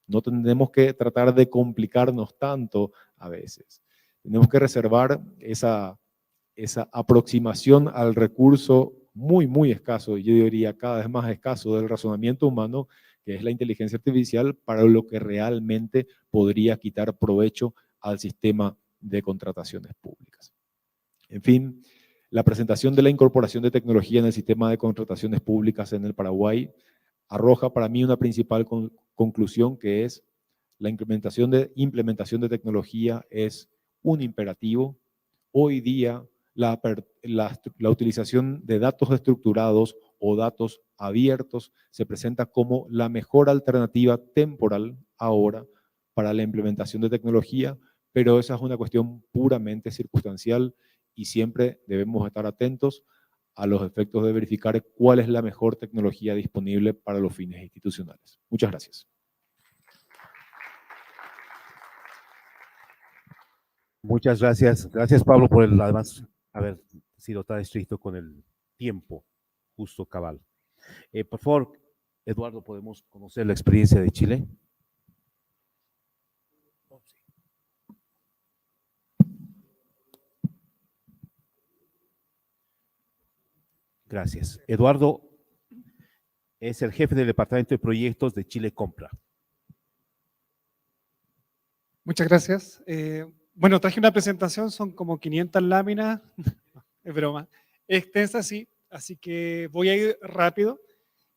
No tenemos que tratar de complicarnos tanto a veces. Tenemos que reservar esa aproximación al recurso muy, muy escaso, y yo diría cada vez más escaso, del razonamiento humano, que es la inteligencia artificial, para lo que realmente podría quitar provecho al sistema de contrataciones públicas. En fin, la presentación de la incorporación de tecnología en el sistema de contrataciones públicas en el Paraguay arroja para mí una principal conclusión, que es: la implementación de tecnología es un imperativo. Hoy día la utilización de datos estructurados o datos abiertos se presenta como la mejor alternativa temporal ahora para la implementación de tecnología, pero esa es una cuestión puramente circunstancial y siempre debemos estar atentos a los efectos de verificar cuál es la mejor tecnología disponible para los fines institucionales. Muchas gracias.
Muchas gracias. Gracias, Pablo, por además haber sido tan estricto con el tiempo, justo cabal. Por favor, Eduardo, ¿podemos conocer la experiencia de Chile? Gracias. Eduardo es el jefe del Departamento de Proyectos de Chile Compra.
Muchas gracias. Bueno, traje una presentación, son como 500 láminas, es broma, extensa, sí, así que voy a ir rápido.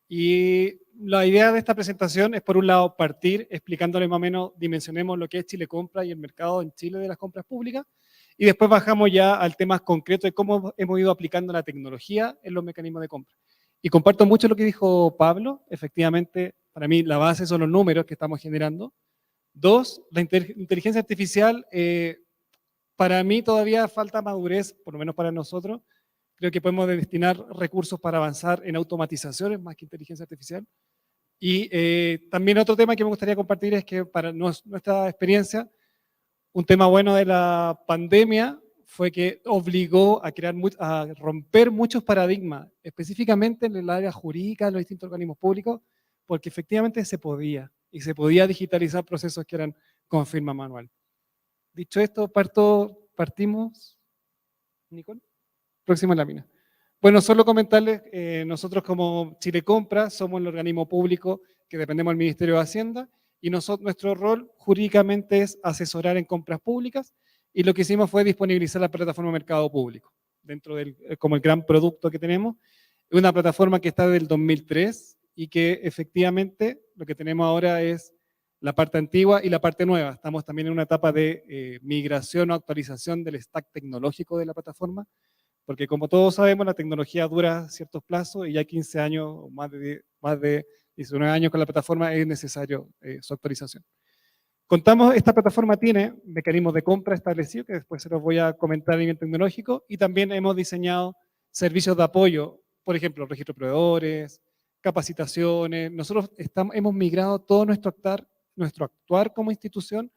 Y la idea de esta presentación es, por un lado, partir explicándole más o menos, dimensionemos lo que es Chile Compra y el mercado en Chile de las compras públicas, y después bajamos ya al tema concreto de cómo hemos ido aplicando la tecnología en los mecanismos de compra. Y comparto mucho lo que dijo Pablo, efectivamente, para mí la base son los números que estamos generando. Dos, la inteligencia artificial, para mí todavía falta madurez, por lo menos para nosotros. Creo que podemos destinar recursos para avanzar en automatizaciones más que inteligencia artificial. Y también otro tema que me gustaría compartir es que para nuestra experiencia, un tema bueno de la pandemia fue que obligó a romper muchos paradigmas, específicamente en el área jurídica de los distintos organismos públicos, porque efectivamente se podía, y se podía digitalizar procesos que eran con firma manual. Dicho esto, partimos. Nicole, próxima lámina. Bueno, solo comentarles, nosotros como Chile Compra somos el organismo público que dependemos del Ministerio de Hacienda, y nuestro rol jurídicamente es asesorar en compras públicas, y lo que hicimos fue disponibilizar la plataforma Mercado Público, dentro como el gran producto que tenemos. Es una plataforma que está desde el 2003 y que efectivamente lo que tenemos ahora es la parte antigua y la parte nueva. Estamos también en una etapa de migración o actualización del stack tecnológico de la plataforma, porque como todos sabemos, la tecnología dura ciertos plazos y ya 15 años, más de 19 años con la plataforma, es necesario su actualización. Esta plataforma tiene mecanismos de compra establecidos, que después se los voy a comentar a nivel tecnológico, y también hemos diseñado servicios de apoyo, por ejemplo, registro de proveedores, capacitaciones. Nosotros hemos migrado todo nuestro actuar como institución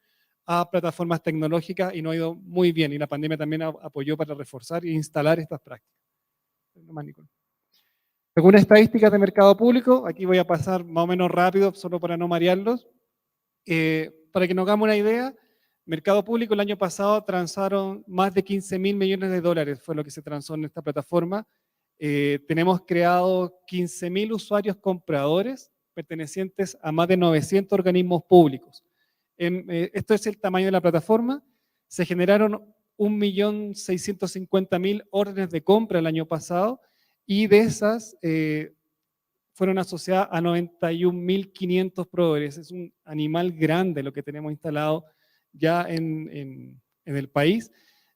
a plataformas tecnológicas y nos ha ido muy bien, y la pandemia también apoyó para reforzar e instalar estas prácticas. Según estadísticas de mercado público, aquí voy a pasar más o menos rápido, solo para no marearlos, para que nos hagamos una idea. Mercado público el año pasado transaron más de 15.000 millones de dólares, fue lo que se transó en esta plataforma. Tenemos creado 15.000 usuarios compradores pertenecientes a más de 900 organismos públicos. Esto es el tamaño de la plataforma. Se generaron 1.650.000 órdenes de compra el año pasado, y de esas fueron asociadas a 91.500 proveedores. Es un animal grande lo que tenemos instalado ya en el país.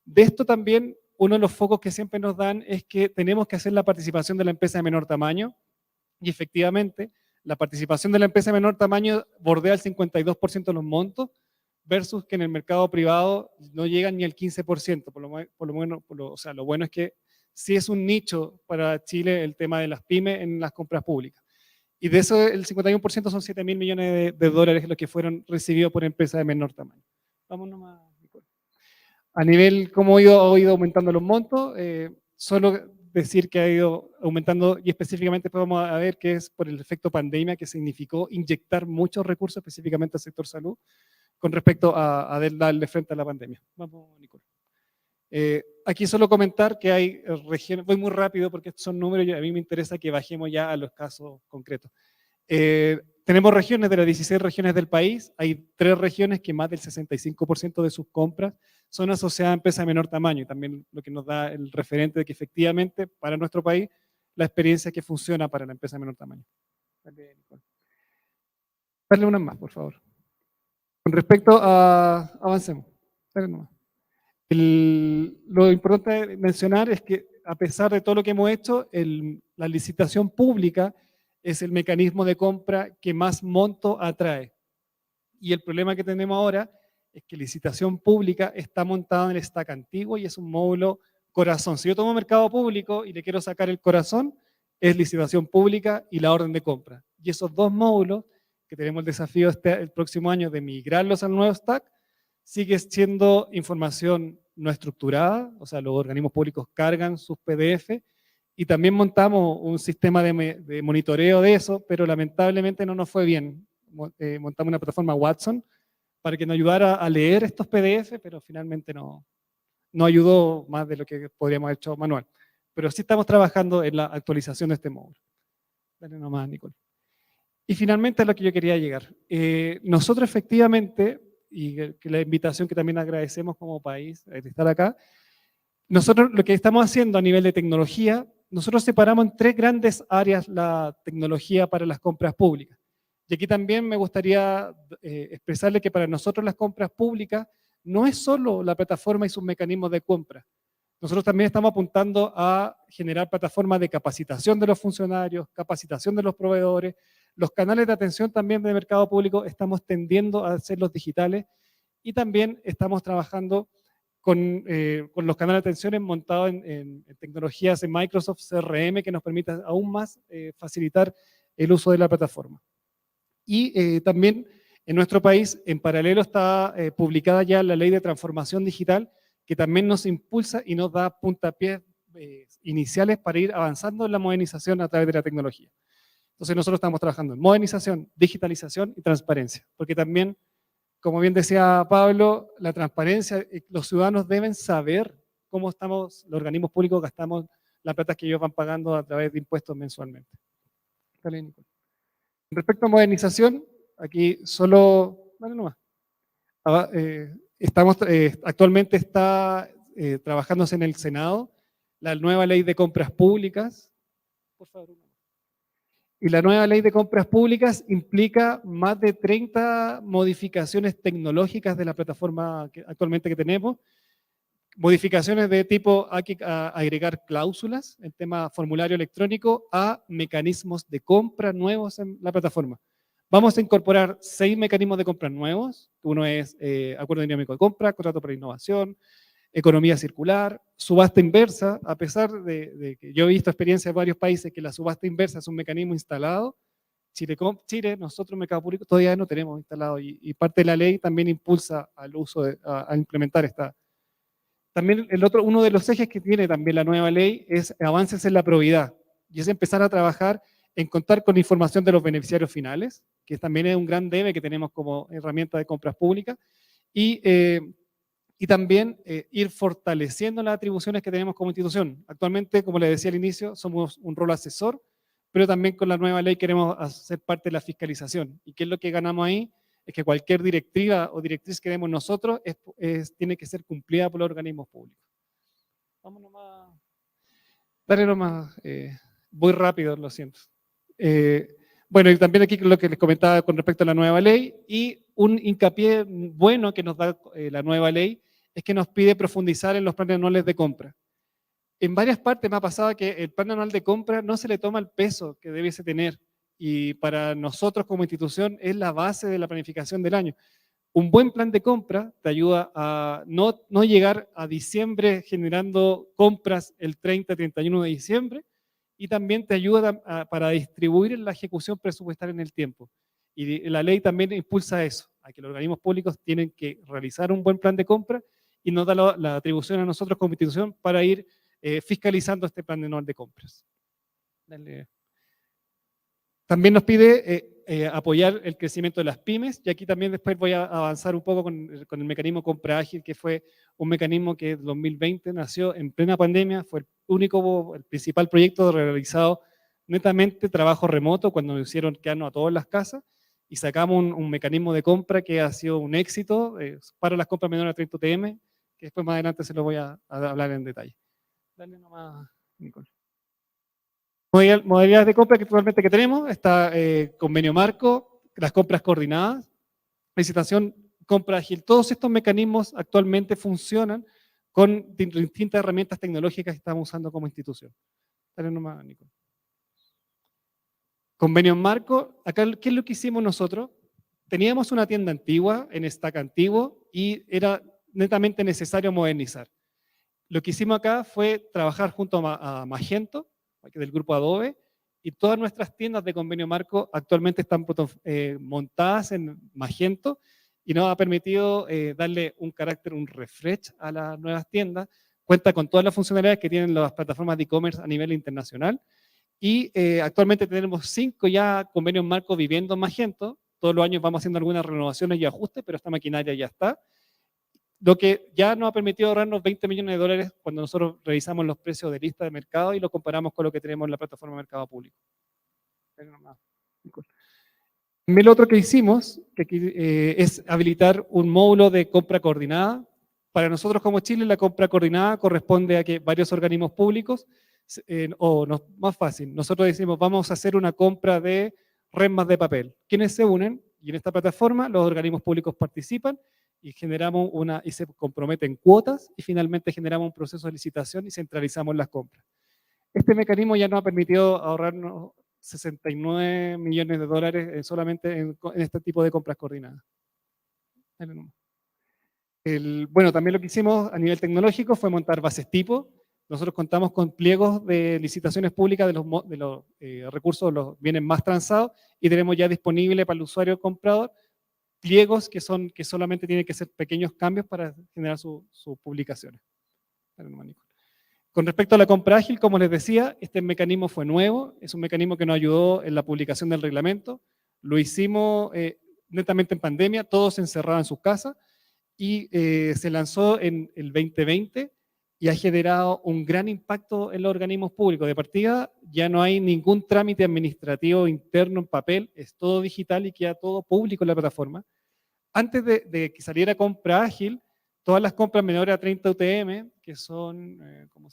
De esto también, uno de los focos que siempre nos dan es que tenemos que hacer la participación de la empresa de menor tamaño, y efectivamente la participación de la empresa de menor tamaño bordea el 52% de los montos, versus que en el mercado privado no llegan ni al 15%. O sea, lo bueno es que sí es un nicho para Chile el tema de las pymes en las compras públicas. Y de eso el 51% son 7.000 millones de dólares los que fueron recibidos por empresas de menor tamaño. Vamos nomás, Nicole. A nivel, ¿cómo ha ido aumentando los montos? Solo decir que ha ido aumentando, y específicamente vamos a ver que es por el efecto pandemia, que significó inyectar muchos recursos específicamente al sector salud con respecto a darle frente a la pandemia. Vamos, Nicole. Aquí solo comentar que hay regiones, voy muy rápido porque estos son números y a mí me interesa que bajemos ya a los casos concretos. Tenemos regiones, de las 16 regiones del país, hay 3 regiones que más del 65% de sus compras son asociadas a empresas de menor tamaño, y también lo que nos da el referente de que efectivamente para nuestro país la experiencia que funciona para la empresa de menor tamaño. Dale una más, por favor. Con respecto a, avancemos. Dale nomás. Lo importante mencionar es que a pesar de todo lo que hemos hecho, la licitación pública es el mecanismo de compra que más monto atrae. Y el problema que tenemos ahora es que licitación pública está montada en el stack antiguo y es un módulo corazón. Si yo tomo mercado público y le quiero sacar el corazón, es licitación pública y la orden de compra. Y esos dos módulos, que tenemos el desafío el próximo año de migrarlos al nuevo stack, sigue siendo información no estructurada, o sea, los organismos públicos cargan sus PDF, y también montamos un sistema de monitoreo de eso, pero lamentablemente no nos fue bien. Montamos una plataforma Watson para que nos ayudara a leer estos PDF, pero finalmente no ayudó más de lo que podríamos haber hecho manual. Pero sí estamos trabajando en la actualización de este módulo. Dale nomás, Nicole. Y finalmente a lo que yo quería llegar. Nosotros efectivamente, y que la invitación que también agradecemos como país de estar acá, nosotros lo que estamos haciendo a nivel de tecnología, nosotros separamos en 3 grandes áreas la tecnología para las compras públicas. Y aquí también me gustaría expresarle que para nosotros las compras públicas no es solo la plataforma y sus mecanismos de compra. Nosotros también estamos apuntando a generar plataformas de capacitación de los funcionarios, capacitación de los proveedores. Los canales de atención también de mercado público estamos tendiendo a hacerlos digitales, y también estamos trabajando con los canales de atención montados en tecnologías de Microsoft CRM que nos permitan aún más facilitar el uso de la plataforma. Y también en nuestro país, en paralelo, está publicada ya la Ley de Transformación Digital, que también nos impulsa y nos da puntapiés iniciales para ir avanzando en la modernización a través de la tecnología. Entonces nosotros estamos trabajando en modernización, digitalización y transparencia, porque también, como bien decía Pablo, la transparencia, los ciudadanos deben saber cómo estamos, los organismos públicos gastamos la plata que ellos van pagando a través de impuestos mensualmente. Dale, Nicole. Respecto a modernización, aquí solo, vale nomás. Actualmente está trabajándose en el Senado la nueva ley de compras públicas. Por favor. Y la nueva ley de compras públicas implica más de 30 modificaciones tecnológicas de la plataforma actualmente que tenemos. Modificaciones de tipo agregar cláusulas en tema formulario electrónico a mecanismos de compra nuevos en la plataforma. Vamos a incorporar 6 mecanismos de compra nuevos. Uno es acuerdo dinámico de compra, contrato para innovación, economía circular, subasta inversa. A pesar de que yo he visto experiencias de varios países que la subasta inversa es un mecanismo instalado, Chile, nosotros, mercado público, todavía no tenemos instalado, y parte de la ley también impulsa al uso, a implementar esta. También uno de los ejes que tiene también la nueva ley es avances en la probidad, y es empezar a trabajar en contar con información de los beneficiarios finales, que también es un gran debe que tenemos como herramienta de compras públicas, y también ir fortaleciendo las atribuciones que tenemos como institución. Actualmente, como les decía al inicio, somos un rol asesor, pero también con la nueva ley queremos hacer parte de la fiscalización. ¿Y qué es lo que ganamos ahí? Es que cualquier directiva o directriz que demos nosotros tiene que ser cumplida por los organismos públicos. Vamos nomás. Dale nomás. Voy rápido, lo siento. Bueno, y también aquí lo que les comentaba con respecto a la nueva ley, y un hincapié bueno que nos da la nueva ley es que nos pide profundizar en los planes anuales de compra. En varias partes me ha pasado que el plan anual de compra no se le toma el peso que debiese tener, y para nosotros como institución es la base de la planificación del año. Un buen plan de compra te ayuda a no llegar a diciembre generando compras el 30, 31 de diciembre, y también te ayuda para distribuir la ejecución presupuestaria en el tiempo. Y la ley también impulsa eso, a que los organismos públicos tienen que realizar un buen plan de compra y nos da la atribución a nosotros como institución para ir fiscalizando este plan anual de compras. Dale. También nos pide apoyar el crecimiento de las pymes, y aquí también después voy a avanzar un poco con el mecanismo Compra Ágil, que fue un mecanismo que en 2020 nació en plena pandemia, fue el principal proyecto realizado netamente trabajo remoto, cuando nos hicieron quedarnos a todos en las casas, y sacamos un mecanismo de compra que ha sido un éxito para las compras menores a 30 UTM, que después más adelante se lo voy a hablar en detalle. Dale nomás, Nicole. Modalidades de compra que actualmente tenemos, está convenio marco, las compras coordinadas, licitación, compra ágil. Todos estos mecanismos actualmente funcionan con distintas herramientas tecnológicas que estamos usando como institución. Dale nomás, Nico. Convenio marco, acá, ¿qué es lo que hicimos nosotros? Teníamos una tienda antigua, en stack antiguo, y era netamente necesario modernizar. Lo que hicimos acá fue trabajar junto a Magento, del grupo Adobe, y todas nuestras tiendas de convenio marco actualmente están montadas en Magento, y nos ha permitido darle un carácter, un refresh a las nuevas tiendas. Cuenta con todas las funcionalidades que tienen las plataformas de e-commerce a nivel internacional, y actualmente tenemos 5 ya convenios marco viviendo en Magento. Todos los años vamos haciendo algunas renovaciones y ajustes, pero esta maquinaria ya está. Lo que ya nos ha permitido ahorrarnos $20 millones cuando nosotros revisamos los precios de lista de mercado y lo comparamos con lo que tenemos en la plataforma de mercado público. Lo otro que hicimos es habilitar un módulo de compra coordinada. Para nosotros como Chile, la compra coordinada corresponde a que varios organismos públicos, más fácil, nosotros decimos vamos a hacer una compra de renmas de papel. ¿Quiénes se unen? Y en esta plataforma los organismos públicos participan y generamos y se comprometen cuotas, y finalmente generamos un proceso de licitación y centralizamos las compras. Este mecanismo ya nos ha permitido ahorrarnos $69 millones solamente en este tipo de compras coordinadas. Bueno, también lo que hicimos a nivel tecnológico fue montar bases tipo. Nosotros contamos con pliegos de licitaciones públicas de los recursos, los bienes más transados, y tenemos ya disponible para el usuario comprador pliegos que solamente tienen que ser pequeños cambios para generar sus publicaciones. Con respecto a la compra ágil, como les decía, este mecanismo fue nuevo, es un mecanismo que nos ayudó en la publicación del reglamento. Lo hicimos netamente en pandemia, todos encerrados en sus casas, y se lanzó en el 2020 y ha generado un gran impacto en los organismos públicos. De partida, ya no hay ningún trámite administrativo interno en papel, es todo digital y queda todo público en la plataforma. Antes de que saliera compra ágil, todas las compras menores a 30 UTM, que son como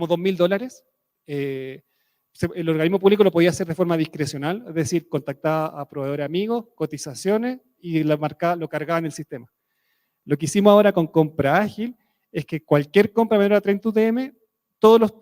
$2.000, el organismo público lo podía hacer de forma discrecional, es decir, contactaba a proveedores amigos, cotizaciones, y lo cargaba en el sistema. Lo que hicimos ahora con compra ágil es que cualquier compra menor a 30 UTM,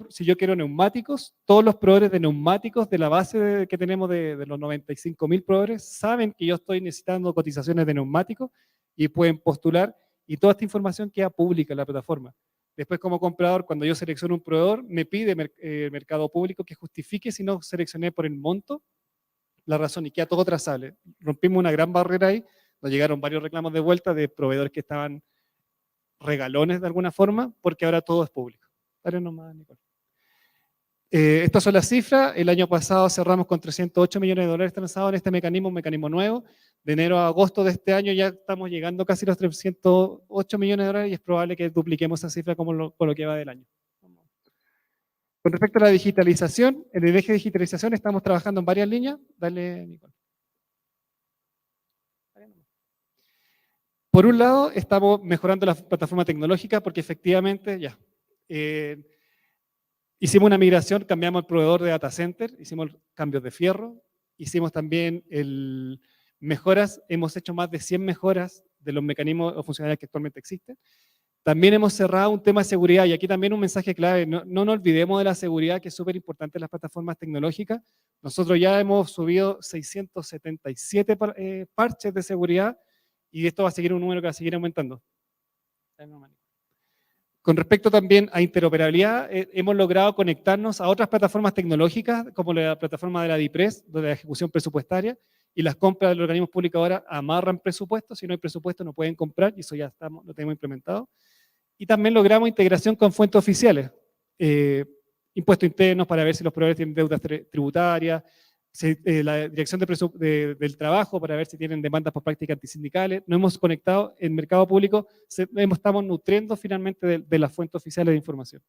si yo quiero neumáticos, todos los proveedores de neumáticos de la base que tenemos de los 95.000 proveedores saben que yo estoy necesitando cotizaciones de neumáticos y pueden postular, y toda esta información queda pública en la plataforma. Después, como comprador, cuando yo selecciono un proveedor, me pide Mercado Público que justifique si no seleccioné por el monto la razón, y queda todo trazable. Rompimos una gran barrera ahí, nos llegaron varios reclamos de vuelta de proveedores que estaban regalones de alguna forma, porque ahora todo es público. Dale nomás, Nicole. Estas son las cifras. El año pasado cerramos con $308 millones transados en este mecanismo, un mecanismo nuevo. De enero a agosto de este año ya estamos llegando casi a los $308 millones, y es probable que dupliquemos esa cifra con lo que va del año. Con respecto a la digitalización, en el eje de digitalización estamos trabajando en varias líneas. Dale, Nicole. Por un lado, estamos mejorando la plataforma tecnológica porque efectivamente hicimos una migración, cambiamos el proveedor de data center, hicimos cambios de fierro, hicimos también mejoras, hemos hecho más de 100 mejoras de los mecanismos o funcionalidades que actualmente existen. También hemos cerrado un tema de seguridad, y aquí también un mensaje clave, no nos olvidemos de la seguridad, que es súper importante en las plataformas tecnológicas. Nosotros ya hemos subido 677 parches de seguridad, y esto va a seguir un número que va a seguir aumentando. Con respecto también a interoperabilidad, hemos logrado conectarnos a otras plataformas tecnológicas, como la plataforma de la DIPRES, de la ejecución presupuestaria, y las compras de los organismos públicos ahora amarran presupuestos. Si no hay presupuesto no pueden comprar, y eso ya lo tenemos implementado. Y también logramos integración con fuentes oficiales, impuestos internos para ver si los proveedores tienen deudas tributarias, la dirección del trabajo para ver si tienen demandas por prácticas antisindicales. Nos hemos conectado en mercado público, estamos nutriendo finalmente de las fuentes oficiales de información.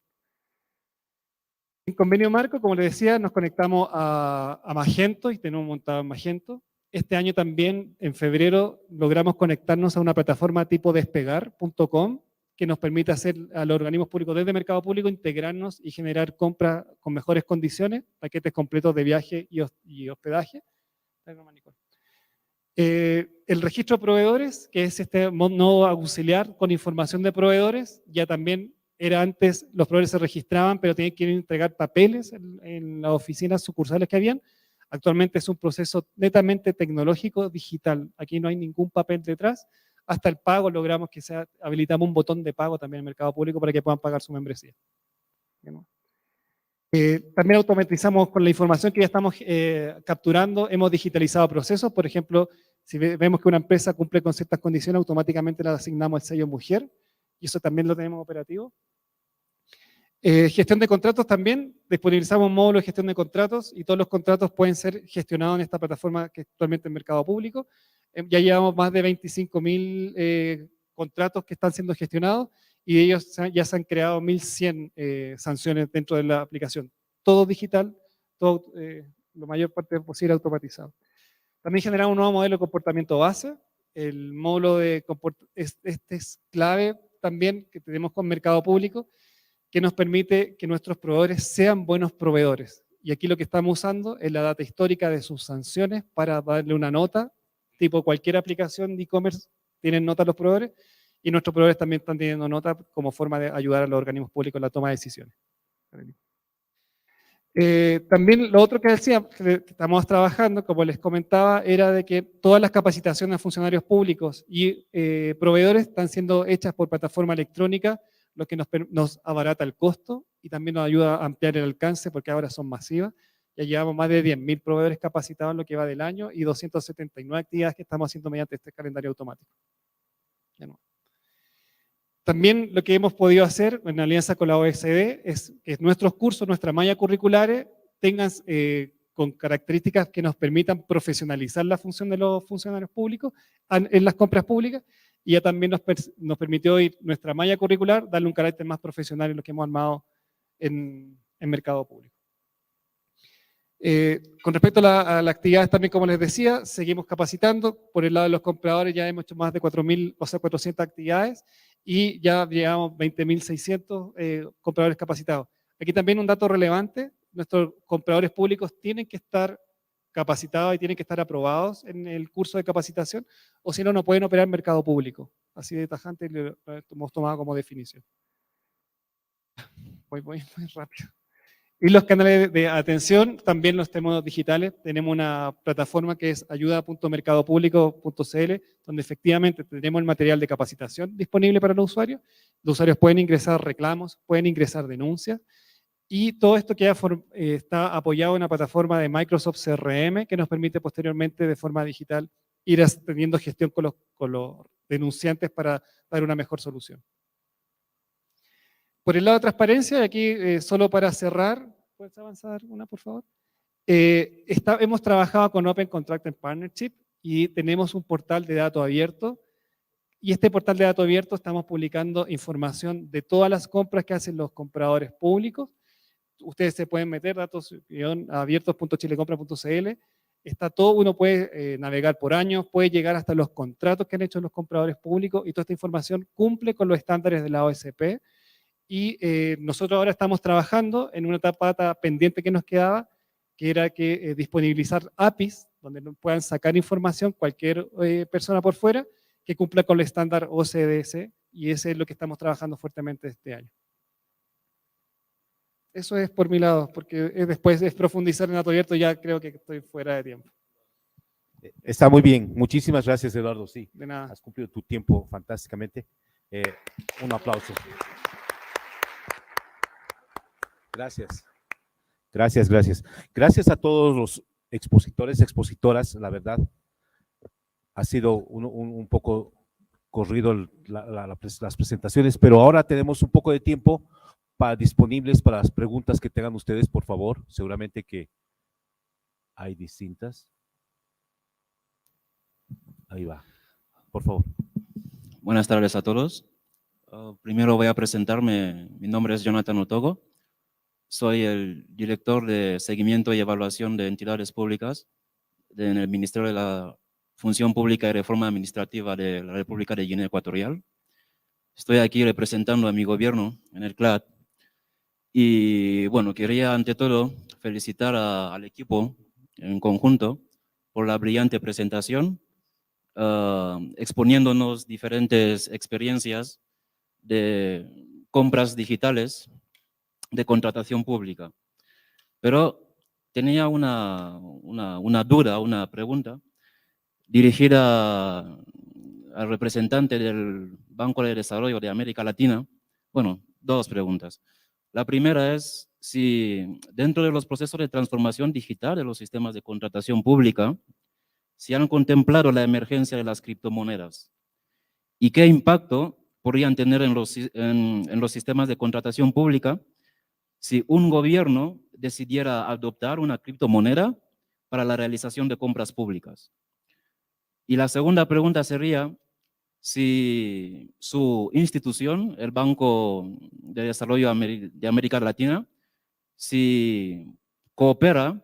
En convenio marco, como les decía, nos conectamos a Magento y tenemos montado en Magento. Este año también, en febrero, logramos conectarnos a una plataforma tipo despegar.com, que nos permite hacer a los organismos públicos desde mercado público integrarnos y generar compras con mejores condiciones, paquetes completos de viaje y hospedaje. El registro de proveedores, que es este nodo auxiliar con información de proveedores, ya también era antes, los proveedores se registraban, pero tenían que ir a entregar papeles en las oficinas sucursales que habían. Actualmente es un proceso netamente tecnológico, digital. Aquí no hay ningún papel detrás. Hasta el pago logramos que habilitamos un botón de pago también en el mercado público para que puedan pagar su membresía. También automatizamos con la información que ya estamos capturando, hemos digitalizado procesos. Por ejemplo, si vemos que una empresa cumple con ciertas condiciones, automáticamente le asignamos el sello mujer, y eso también lo tenemos operativo. Gestión de contratos también, disponibilizamos un módulo de gestión de contratos, y todos los contratos pueden ser gestionados en esta plataforma que actualmente es mercado público. Ya llevamos más de 25.000 contratos que están siendo gestionados, y de ellos ya se han creado 1.100 sanciones dentro de la aplicación. Todo digital, todo, la mayor parte posible automatizado. También generamos un nuevo modelo de comportamiento base. El módulo de este es clave también, que tenemos con mercado público, que nos permite que nuestros proveedores sean buenos proveedores. Y aquí lo que estamos usando es la data histórica de sus sanciones para darle una nota, tipo cualquier aplicación de e-commerce tienen nota los proveedores, y nuestros proveedores también están teniendo nota como forma de ayudar a los organismos públicos en la toma de decisiones. También lo otro que decía, que estamos trabajando, como les comentaba, era de que todas las capacitaciones a funcionarios públicos y proveedores están siendo hechas por plataforma electrónica, lo que nos abarata el costo y también nos ayuda a ampliar el alcance, porque ahora son masivas. Ya llevamos más de 10.000 proveedores capacitados en lo que va del año, y 279 actividades que estamos haciendo mediante este calendario automático. También lo que hemos podido hacer en alianza con la OECD es que nuestros cursos, nuestras mallas curriculares, tengan con características que nos permitan profesionalizar la función de los funcionarios públicos en las compras públicas, y ya también nos permitió ir nuestra malla curricular, darle un carácter más profesional en lo que hemos armado en mercado público. Con respecto a las actividades también, como les decía, seguimos capacitando. Por el lado de los compradores ya hemos hecho más de 400 actividades, y ya llevamos 20.600 compradores capacitados. Aquí también un dato relevante: nuestros compradores públicos tienen que estar capacitados y tienen que estar aprobados en el curso de capacitación, o si no, no pueden operar en mercado público. Así de tajante lo hemos tomado como definición. Voy muy rápido. Y los canales de atención también los tenemos digitales. Tenemos una plataforma que es ayuda.mercadopublico.cl, donde efectivamente tenemos el material de capacitación disponible para los usuarios. Los usuarios pueden ingresar reclamos, pueden ingresar denuncias, y todo esto está apoyado en una plataforma de Microsoft CRM, que nos permite posteriormente de forma digital ir teniendo gestión con los denunciantes para dar una mejor solución. Por el lado de transparencia, y aquí solo para cerrar, ¿puedes avanzar una, por favor? Hemos trabajado con Open Contract and Partnership, y tenemos un portal de datos abierto, y este portal de datos abierto estamos publicando información de todas las compras que hacen los compradores públicos. Ustedes se pueden meter datos-abiertos.chilecompra.cl, está todo, uno puede navegar por años, puede llegar hasta los contratos que han hecho los compradores públicos, y toda esta información cumple con los estándares de la OSP. Y nosotros ahora estamos trabajando en una etapa pendiente que nos quedaba, que era que disponibilizar APIs, donde puedan sacar información cualquier persona por fuera, que cumpla con el estándar OCDC, y ese es lo que estamos trabajando fuertemente este año. Eso es por mi lado, porque después es profundizar en dato abierto, ya creo que estoy fuera de tiempo.
Está muy bien. Muchísimas gracias, Eduardo. Sí,
De nada.
has cumplido tu tiempo fantásticamente. Un aplauso. Gracias. Gracias, gracias. Gracias a todos los expositores, expositoras, la verdad. Ha sido un poco corrido las presentaciones, pero ahora tenemos un poco de tiempo disponibles para las preguntas que tengan ustedes, por favor. Seguramente que hay distintas. Ahí va, por favor.
Buenas tardes a todos. Primero voy a presentarme. Mi nombre es Jonathan Otogo. Soy el director de seguimiento y evaluación de entidades públicas en el Ministerio de la Función Pública y Reforma Administrativa de la República de Guinea Ecuatorial. Estoy aquí representando a mi gobierno en el CLAD. Y bueno, quería ante todo felicitar al equipo en conjunto por la brillante presentación, exponiéndonos diferentes experiencias de compras digitales de contratación pública. Pero tenía una duda, una pregunta dirigida al representante del Banco de Desarrollo de América Latina. Bueno, dos preguntas. La primera es si dentro de los procesos de transformación digital de los sistemas de contratación pública, si han contemplado la emergencia de las criptomonedas y qué impacto podrían tener en los sistemas de contratación pública si un gobierno decidiera adoptar una criptomoneda para la realización de compras públicas. Y la segunda pregunta sería si su institución, el Banco de Desarrollo de América Latina, si coopera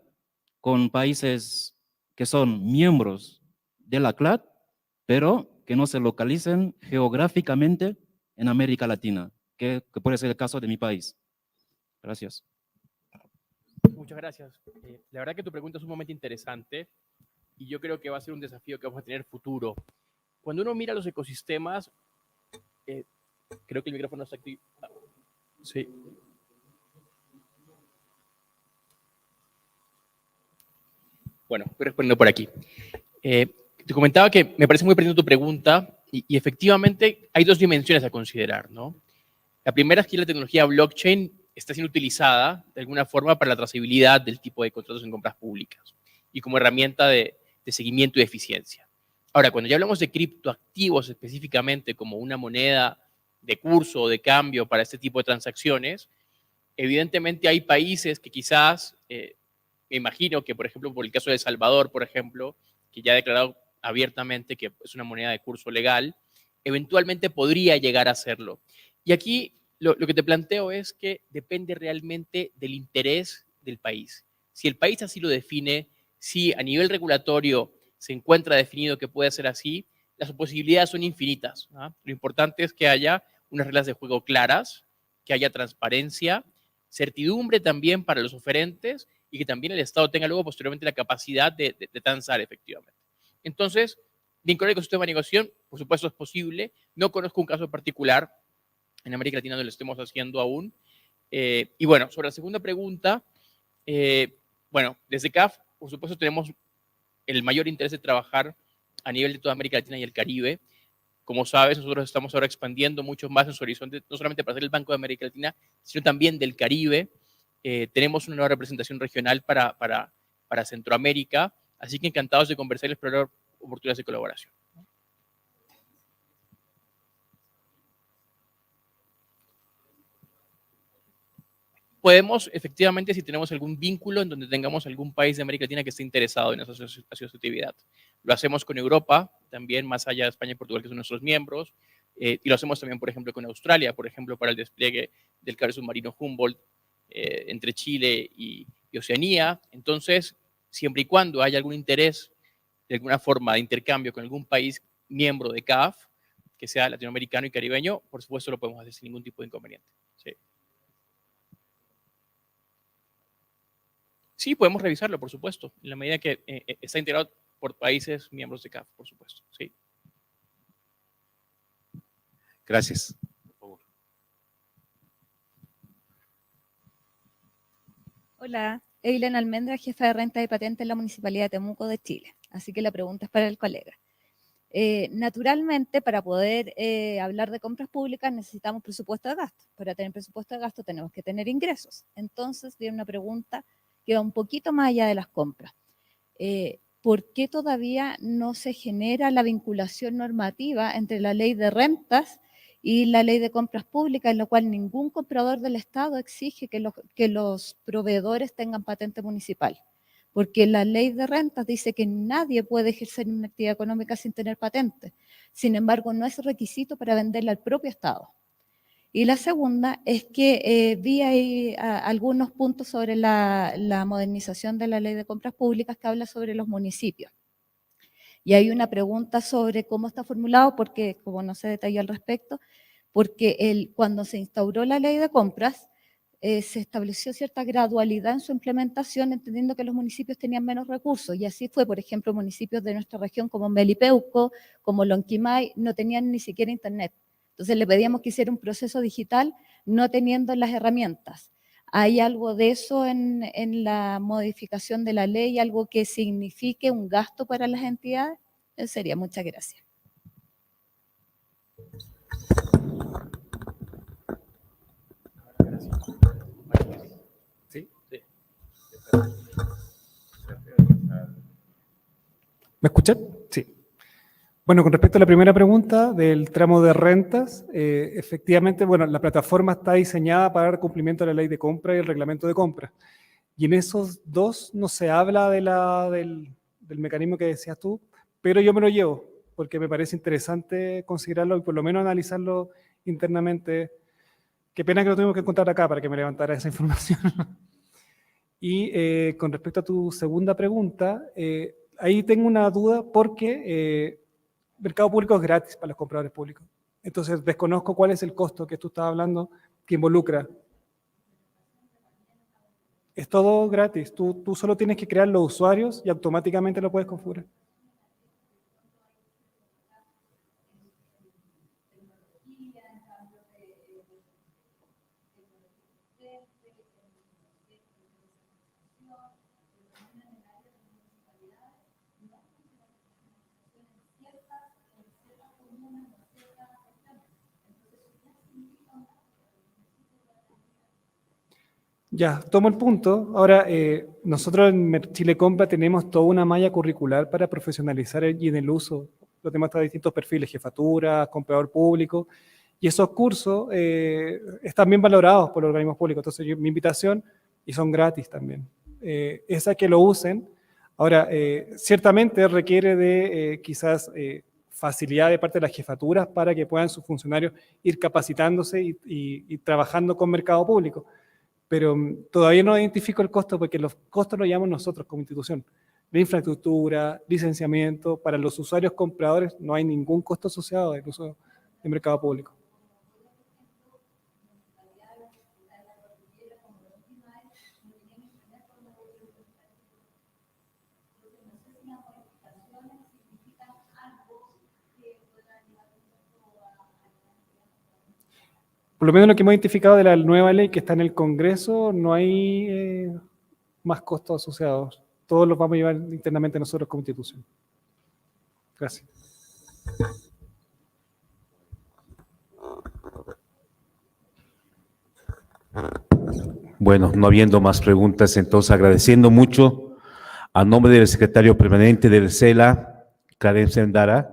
con países que son miembros de la CLAD, pero que no se localicen geográficamente en América Latina, que puede ser el caso de mi país. Gracias.
Muchas gracias. La verdad que tu pregunta es sumamente interesante y yo creo que va a ser un desafío que vamos a tener futuro. Cuando uno mira los ecosistemas, creo que el micrófono está activo. Sí. Bueno, voy respondiendo por aquí. Te comentaba que me parece muy pertinente tu pregunta y efectivamente hay dos dimensiones a considerar, ¿no? La primera es que la tecnología blockchain está siendo utilizada de alguna forma para la trazabilidad del tipo de contratos en compras públicas y como herramienta de seguimiento y de eficiencia. Ahora, cuando ya hablamos de criptoactivos específicamente como una moneda de curso o de cambio para este tipo de transacciones, evidentemente hay países que quizás, me imagino que por ejemplo por el caso de El Salvador, por ejemplo, que ya ha declarado abiertamente que es una moneda de curso legal, eventualmente podría llegar a hacerlo. Y aquí lo que te planteo es que depende realmente del interés del país. Si el país así lo define, si a nivel regulatorio se encuentra definido que puede ser así, las posibilidades son infinitas, ¿no? Lo importante es que haya unas reglas de juego claras, que haya transparencia, certidumbre también para los oferentes y que también el Estado tenga luego posteriormente la capacidad de transar efectivamente. Entonces, vincular el ecosistema de negociación, por supuesto es posible. No conozco un caso particular en América Latina donde lo estemos haciendo aún. Y bueno, sobre la segunda pregunta, bueno, desde CAF, por supuesto, tenemos el mayor interés de trabajar a nivel de toda América Latina y el Caribe. Como sabes, nosotros estamos ahora expandiendo mucho más en su horizonte, no solamente para ser el Banco de América Latina, sino también del Caribe. Tenemos una nueva representación regional para Centroamérica, así que encantados de conversar y explorar oportunidades de colaboración. Podemos, efectivamente, si tenemos algún vínculo en donde tengamos algún país de América Latina que esté interesado en esa asociatividad. Lo hacemos con Europa, también más allá de España y Portugal, que son nuestros miembros, y lo hacemos también, por ejemplo, con Australia, por ejemplo, para el despliegue del cable submarino Humboldt entre Chile y Oceanía. Entonces, siempre y cuando haya algún interés de alguna forma de intercambio con algún país miembro de CAF, que sea latinoamericano y caribeño, por supuesto lo podemos hacer sin ningún tipo de inconveniente. Sí. Sí, podemos revisarlo, por supuesto, en la medida que está integrado por países miembros de CAF, por supuesto. Sí.
Gracias.
Hola, Eileen Almendra, jefa de renta de patente en la Municipalidad de Temuco de Chile. Así que la pregunta es para el colega. Naturalmente, para poder hablar de compras públicas necesitamos presupuesto de gasto. Para tener presupuesto de gasto tenemos que tener ingresos. Entonces, viene una pregunta que va un poquito más allá de las compras. ¿Por qué todavía no se genera la vinculación normativa entre la ley de rentas y la ley de compras públicas, en la cual ningún comprador del Estado exige que los proveedores tengan patente municipal? Porque la ley de rentas dice que nadie puede ejercer una actividad económica sin tener patente. Sin embargo, no es requisito para venderla al propio Estado. Y la segunda es que vi ahí algunos puntos sobre la modernización de la ley de compras públicas que habla sobre los municipios. Y hay una pregunta sobre cómo está formulado, porque como no se detalló al respecto, porque cuando se instauró la ley de compras, se estableció cierta gradualidad en su implementación, entendiendo que los municipios tenían menos recursos. Y así fue, por ejemplo, municipios de nuestra región como Melipeuco, como Lonquimay, no tenían ni siquiera internet. Entonces le pedíamos que hiciera un proceso digital no teniendo las herramientas. ¿Hay algo de eso en la modificación de la ley, algo que signifique un gasto para las entidades? Eso sería. Muchas gracias.
¿Sí? ¿Me escuchan? Sí. Bueno, con respecto a la primera pregunta del tramo de rentas, efectivamente, bueno, la plataforma está diseñada para dar cumplimiento a la ley de compra y el reglamento de compra. Y en esos dos no se habla del mecanismo que decías tú, pero yo me lo llevo, porque me parece interesante considerarlo y por lo menos analizarlo internamente. Qué pena que lo tuvimos que encontrar acá para que me levantara esa información. Y con respecto a tu segunda pregunta, ahí tengo una duda porque mercado público es gratis para los compradores públicos. Entonces desconozco cuál es el costo que tú estabas hablando que involucra. Es todo gratis. Tú solo tienes que crear los usuarios y automáticamente lo puedes configurar. Ya, tomo el punto. Ahora, nosotros en Chile Compra tenemos toda una malla curricular para profesionalizar y en el uso. Los temas de distintos perfiles, jefatura, comprador público, y esos cursos están bien valorados por los organismos públicos. Entonces, mi invitación, y son gratis también, es a que lo usen. Ahora, ciertamente requiere de quizás facilidad de parte de las jefaturas para que puedan sus funcionarios ir capacitándose y trabajando con mercado público. Pero todavía no identifico el costo porque los costos los llevamos nosotros como institución. De infraestructura, licenciamiento, para los usuarios compradores no hay ningún costo asociado al uso del mercado público. Por lo menos lo que hemos identificado de la nueva ley que está en el Congreso, no hay más costos asociados. Todos los vamos a llevar internamente nosotros como institución. Gracias.
Bueno, no habiendo más preguntas, entonces agradeciendo mucho a nombre del secretario permanente del CELA, Karen Sendara,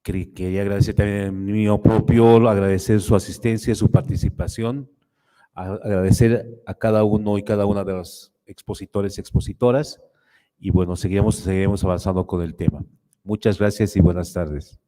quería agradecer también en mío propio, agradecer su asistencia, su participación, agradecer a cada uno y cada una de los expositores y expositoras, y bueno, seguiremos avanzando con el tema. Muchas gracias y buenas tardes.